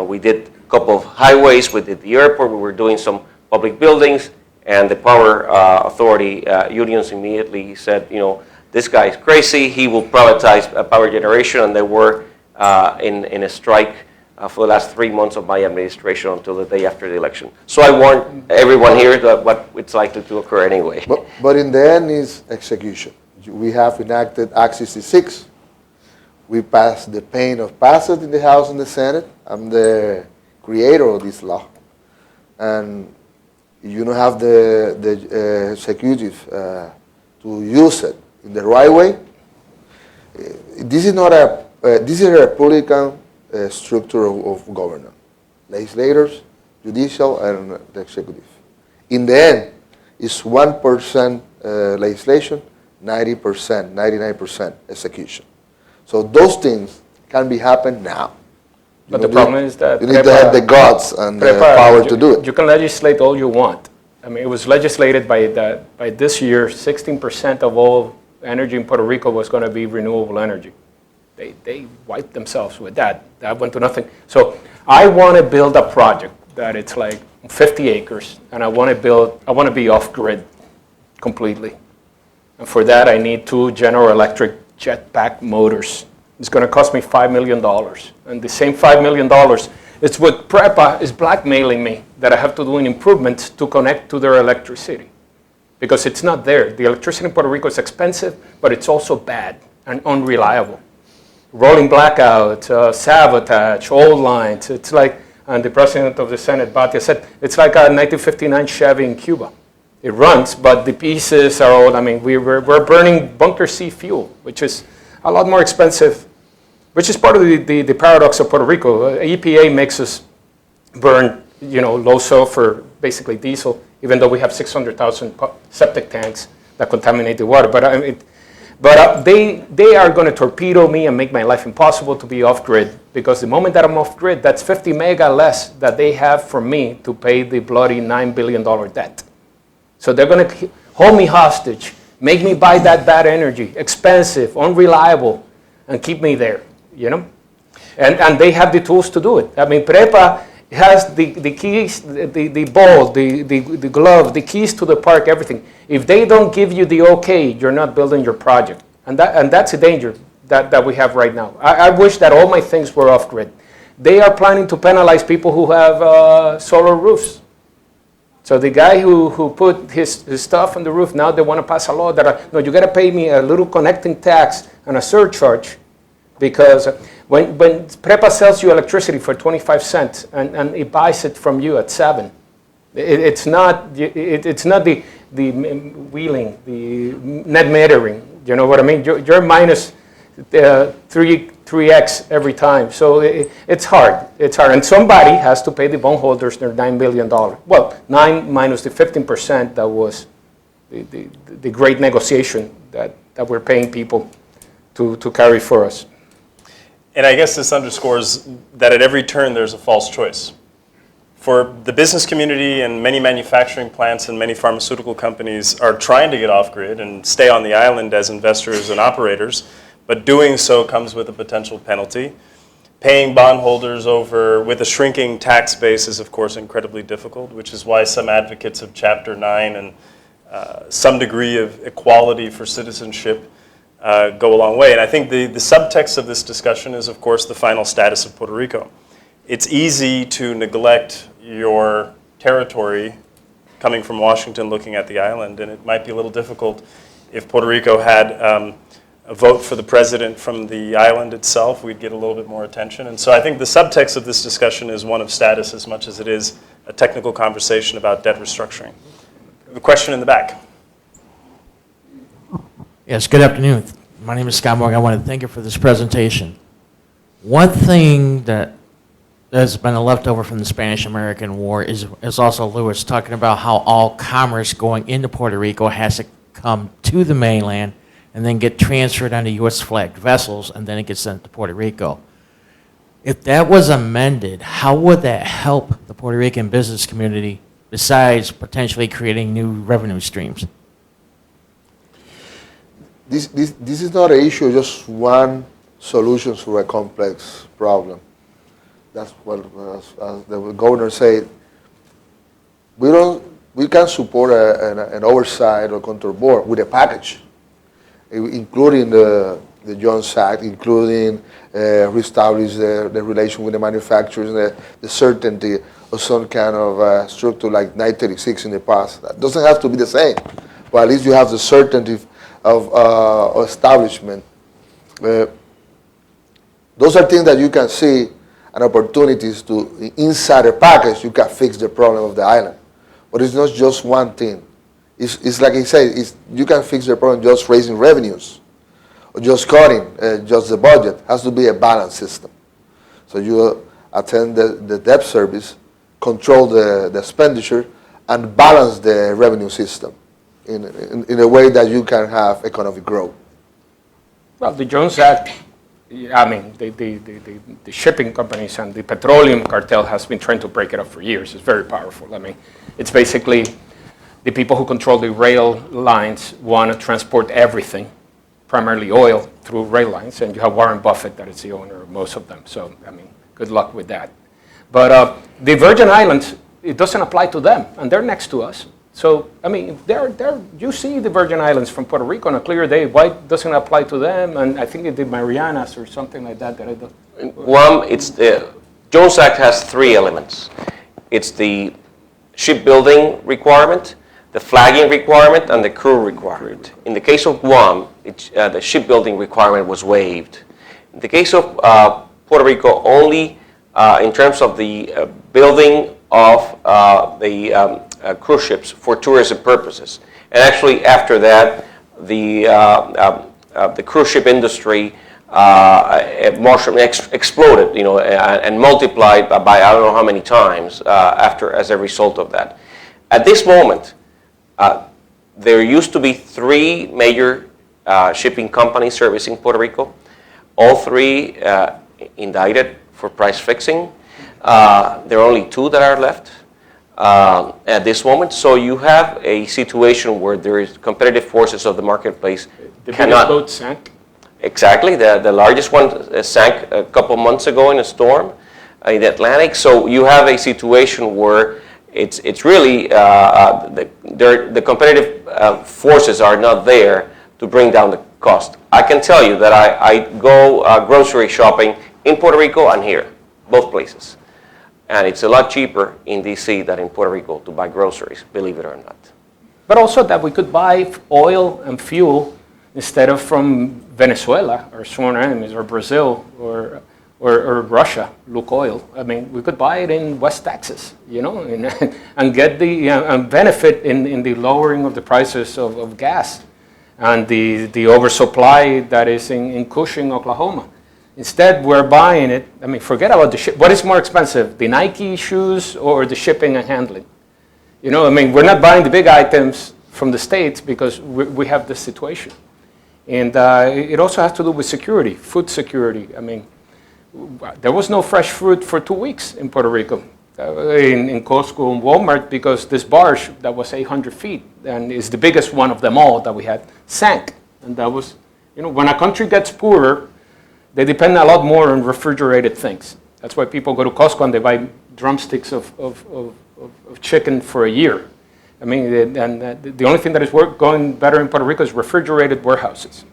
we did a couple of highways, we did the airport, we were doing some public buildings, and the power authority unions immediately said, this guy is crazy, he will privatize power generation, and they were in a strike for the last 3 months of my administration until the day after the election. So I warn everyone here that what it's likely to occur anyway. But in the end is execution. We have enacted Act 66. We passed the pain of passage in the House and the Senate. I'm the creator of this law. And you don't have the executive to use it in the right way. This is not this is a Republican structure of government. Legislators, judicial, and the executive. In the end, it's 1% legislation, 90%, 99% execution. So those things can be happen now. But the problem is that you need to have the guts and the power to do it. You can legislate all you want. I mean, it was legislated by this year, 16% of all energy in Puerto Rico was going to be renewable energy. They wiped themselves with that. That went to nothing. So I want to build a project that it's like 50 acres, and I want to be off-grid completely. And for that, I need 2 General Electric jetpack motors. It's going to cost me $5 million. And the same $5 million is what PREPA is blackmailing me, that I have to do an improvement to connect to their electricity. Because it's not there. The electricity in Puerto Rico is expensive, but it's also bad and unreliable. Rolling blackout, sabotage, old lines. It's like, and the president of the Senate, Batia, said, it's like a 1959 Chevy in Cuba. It runs, but the pieces are old. I mean, we're burning bunker C fuel, which is a lot more expensive, which is part of the paradox of Puerto Rico. EPA makes us burn, low sulfur, basically diesel, even though we have 600,000 septic tanks that contaminate the water. But they are going to torpedo me and make my life impossible to be off-grid, because the moment that I'm off-grid, that's 50 mega less that they have for me to pay the bloody $9 billion debt. So they're going to hold me hostage, make me buy that bad energy, expensive, unreliable, and keep me there, And they have the tools to do it. I mean, PREPA has the keys, the ball, the glove, the keys to the park, everything. If they don't give you the okay, you're not building your project. And that's a danger that we have right now. I wish that all my things were off-grid. They are planning to penalize people who have solar roofs. So the guy who put his stuff on the roof, now they want to pass a law that, no, you got to pay me a little connecting tax and a surcharge, because when PREPA sells you electricity for 25 cents and it buys it from you at 7, it's not the wheeling, the net metering. You know what I mean? You're minus 3x every time. So it's hard. It's hard. And somebody has to pay the bondholders their $9 billion. Well, 9 minus the 15% that was the great negotiation that we're paying people to carry for us. And I guess this underscores that at every turn there's a false choice. For the business community and many manufacturing plants and many pharmaceutical companies are trying to get off-grid and stay on the island as investors and operators, but doing so comes with a potential penalty. Paying bondholders over with a shrinking tax base is, of course, incredibly difficult, which is why some advocates of Chapter 9 and some degree of equality for citizenship go a long way. And I think the subtext of this discussion is, of course, the final status of Puerto Rico. It's easy to neglect your territory coming from Washington looking at the island, and it might be a little difficult if Puerto Rico had a vote for the president from the island itself. We'd get a little bit more attention. And so I think the subtext of this discussion is one of status as much as it is a technical conversation about debt restructuring. A question in the back. Yes, good afternoon. My name is Scott Morgan. I want to thank you for this presentation. One thing that has been a leftover from the Spanish-American War is also Lewis talking about how all commerce going into Puerto Rico has to come to the mainland and then get transferred onto U.S. flagged vessels, and then it gets sent to Puerto Rico. If that was amended, how would that help the Puerto Rican business community besides potentially creating new revenue streams? This is not an issue, just one solution to a complex problem. That's what, as the governor said, we can support an oversight or control board with a package, including the Jones Act, including reestablish the relation with the manufacturers, the certainty of some kind of structure like 936 in the past. That doesn't have to be the same, but at least you have the certainty of establishment. Those are things that you can see and opportunities to, inside a package, you can fix the problem of the island. But it's not just one thing. It's like I said, you can fix the problem just raising revenues or just cutting just the budget. It has to be a balanced system. So you attend the debt service, control the expenditure, and balance the revenue system in a way that you can have economic growth. Well, the Jones Act, I mean, the shipping companies and the petroleum cartel has been trying to break it up for years. It's very powerful. I mean, it's basically the people who control the rail lines want to transport everything, primarily oil, through rail lines, and you have Warren Buffett that is the owner of most of them. So, I mean, good luck with that. But the Virgin Islands, it doesn't apply to them, and they're next to us. So, I mean, you see the Virgin Islands from Puerto Rico on a clear day. Why doesn't it apply to them? And I think it did Marianas or something like that. One, it's the Jones Act has three elements. It's the shipbuilding requirement, the flagging requirement, and the crew requirement. In the case of Guam, the shipbuilding requirement was waived. In the case of Puerto Rico, only in terms of the building of the cruise ships for tourism purposes. And actually, after that, the cruise ship industry exploded, and multiplied by I don't know how many times as a result of that. At this moment, there used to be three major shipping companies servicing Puerto Rico. All three indicted for price fixing. There are only two that are left at this moment. So you have a situation where there is competitive forces of the marketplace The biggest boat sank. Exactly. The largest one sank a couple months ago in a storm in the Atlantic. So you have a situation where it's really the competitive forces are not there to bring down the cost. I can tell you that I go grocery shopping in Puerto Rico and here, both places. And it's a lot cheaper in DC than in Puerto Rico to buy groceries, believe it or not. But also that we could buy oil and fuel instead of from Venezuela or sworn enemies or Brazil or Russia, Lukoil. I mean, we could buy it in West Texas, and get the and benefit in the lowering of the prices of gas and the oversupply that is in Cushing, Oklahoma. Instead, we're buying it. I mean, forget about the ship. What is more expensive, the Nike shoes or the shipping and handling? I mean, we're not buying the big items from the States because we have this situation. And it also has to do with security, food security. I mean, there was no fresh fruit for 2 weeks in Puerto Rico, in Costco and Walmart, because this barge that was 800 feet and is the biggest one of them all that we had sank. And that was, when a country gets poorer, they depend a lot more on refrigerated things. That's why people go to Costco and they buy drumsticks of chicken for a year. I mean, and the only thing that is going better in Puerto Rico is refrigerated warehouses.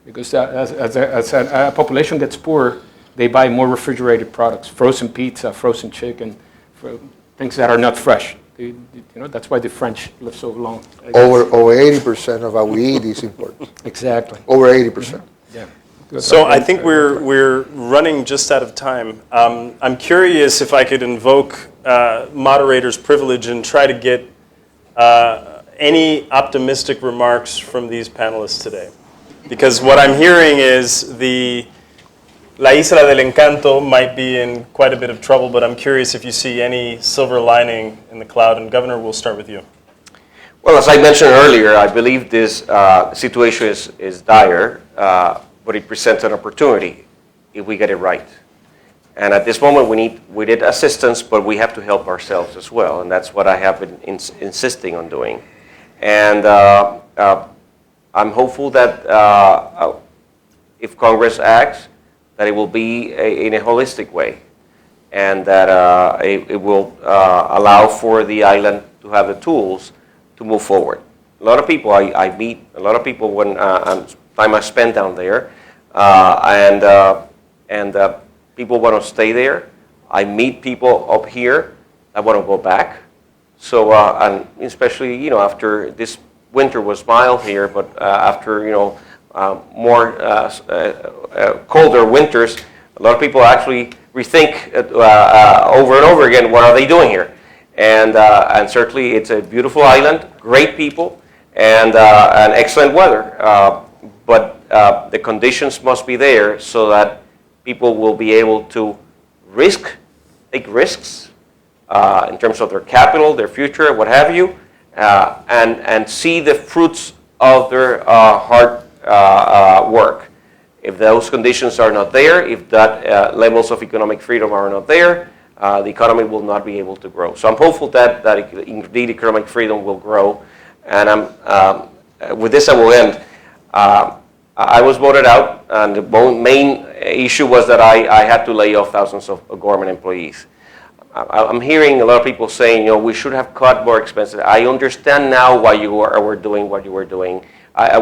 Because as a population gets poorer, they buy more refrigerated products, frozen pizza, frozen chicken, things that are not fresh. That's why the French live so long. Over 80% of what we eat is imported. Exactly. Over 80%. Yeah. So I think we're running just out of time. I'm curious if I could invoke moderator's privilege and try to get any optimistic remarks from these panelists today. Because what I'm hearing is La Isla del Encanto might be in quite a bit of trouble, but I'm curious if you see any silver lining in the cloud. And Governor, we'll start with you. Well, as I mentioned earlier, I believe this situation is dire, but it presents an opportunity if we get it right. And at this moment, we need assistance, but we have to help ourselves as well, and that's what I have been insisting on doing. And I'm hopeful that if Congress acts, that it will be in a holistic way, and that it will allow for the island to have the tools to move forward. A lot of people I meet, a lot of people when time I spend down there, and people want to stay there. I meet people up here that want to go back. So, and especially, after this winter was mild here, but after, more colder winters, a lot of people actually rethink over and over again, what are they doing here? And certainly it's a beautiful island, great people, and excellent weather. But the conditions must be there so that people will be able to take risks in terms of their capital, their future, what have you, and see the fruits of their hard work. If those conditions are not there, if that levels of economic freedom are not there, the economy will not be able to grow. So I'm hopeful that indeed economic freedom will grow. And with this I will end. I was voted out, and the main issue was that I had to lay off thousands of government employees. I'm hearing a lot of people saying, we should have cut more expenses. I understand now why you were doing what you were doing.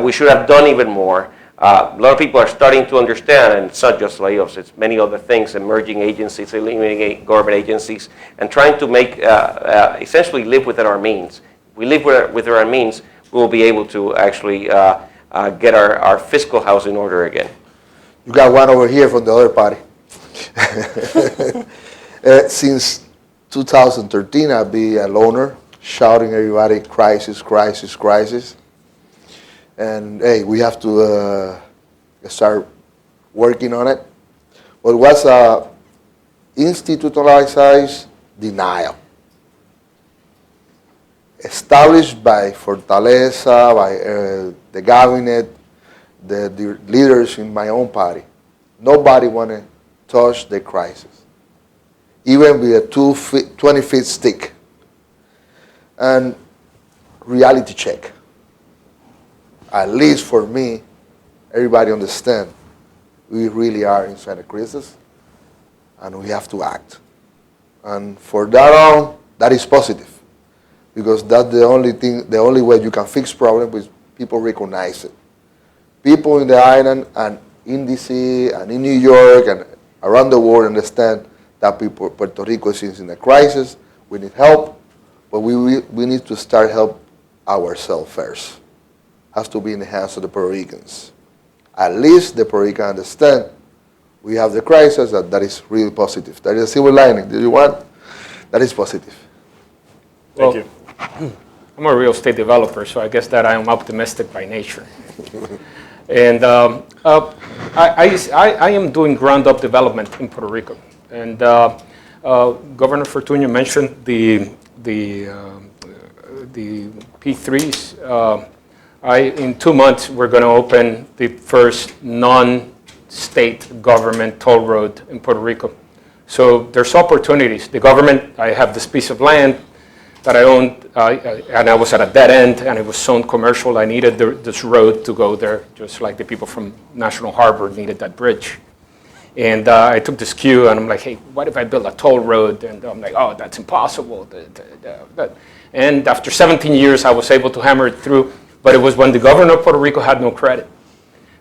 We should have done even more. A lot of people are starting to understand, and it's not just layoffs, it's many other things, emerging agencies, eliminating government agencies, and trying to make, essentially live within our means. If we live within our means, we will be able to actually get our fiscal house in order again. You got one over here from the other party. Since 2013, I've been a loner, shouting everybody, crisis, crisis, crisis. And hey, we have to start working on it. But it was institutionalized denial. Established by Fortaleza, by the cabinet, the leaders in my own party. Nobody want to touch the crisis, even with a 20-foot stick. And reality check. At least for me, everybody understand We really are inside a crisis, and we have to act. And for that on, that is positive, because that's the only thing, the only way you can fix problems is people recognize it. People in the island and in DC and in New York and around the world understand that Puerto Rico is in a crisis. We need help, but we need to start help ourselves first. Has to be in the hands of the Puerto Ricans. At least the Puerto Ricans understand we have the crisis, that is really positive. That is a silver lining. Do you want? That is positive. Thank Well, you. I'm a real estate developer, so I guess that I am optimistic by nature. And I am doing ground-up development in Puerto Rico. And Governor Fortuño mentioned the P3s. In 2 months, we're going to open the first non-state government toll road in Puerto Rico. So there's opportunities. The government, I have this piece of land that I owned, and I was at a dead end, and it was zoned commercial. I needed this road to go there, just like the people from National Harbor needed that bridge. And I took this cue, and I'm like, hey, what if I build a toll road? And I'm like, oh, that's impossible. And after 17 years, I was able to hammer it through, but it was when the governor of Puerto Rico had no credit.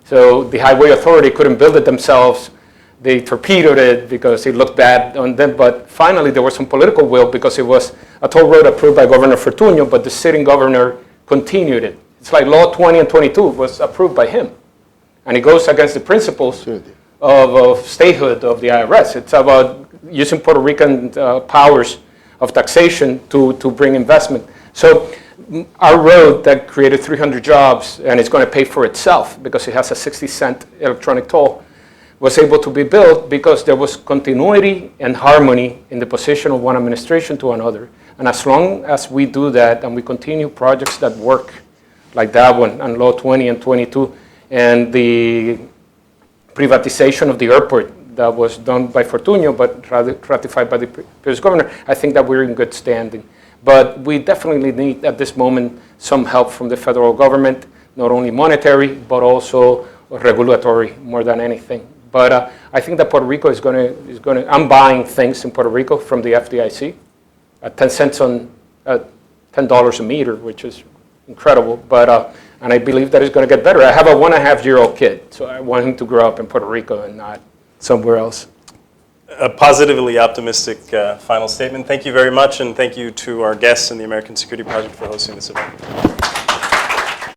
So the highway authority couldn't build it themselves. They torpedoed it because it looked bad on them, but finally there was some political will because it was a toll road approved by Governor Fortuño, but the sitting governor continued it. It's like Law 20 and 22 was approved by him. And it goes against the principles of statehood of the IRS. It's about using Puerto Rican powers of taxation to bring investment. So our road that created 300 jobs, and it's going to pay for itself because it has a 60-cent electronic toll, was able to be built because there was continuity and harmony in the position of one administration to another. And as long as we do that and we continue projects that work, like that one, and Law 20 and 22, and the privatization of the airport that was done by Fortuño, but ratified by the previous governor, I think that we're in good standing. But we definitely need, at this moment, some help from the federal government, not only monetary, but also regulatory more than anything. But I think that Puerto Rico is going to. I'm buying things in Puerto Rico from the FDIC at 10 cents on $10 a meter, which is incredible. But and I believe that it's going to get better. I have a 1.5-year-old kid, so I want him to grow up in Puerto Rico and not somewhere else. A positively optimistic final statement. Thank you very much, and thank you to our guests in the American Security Project for hosting this event.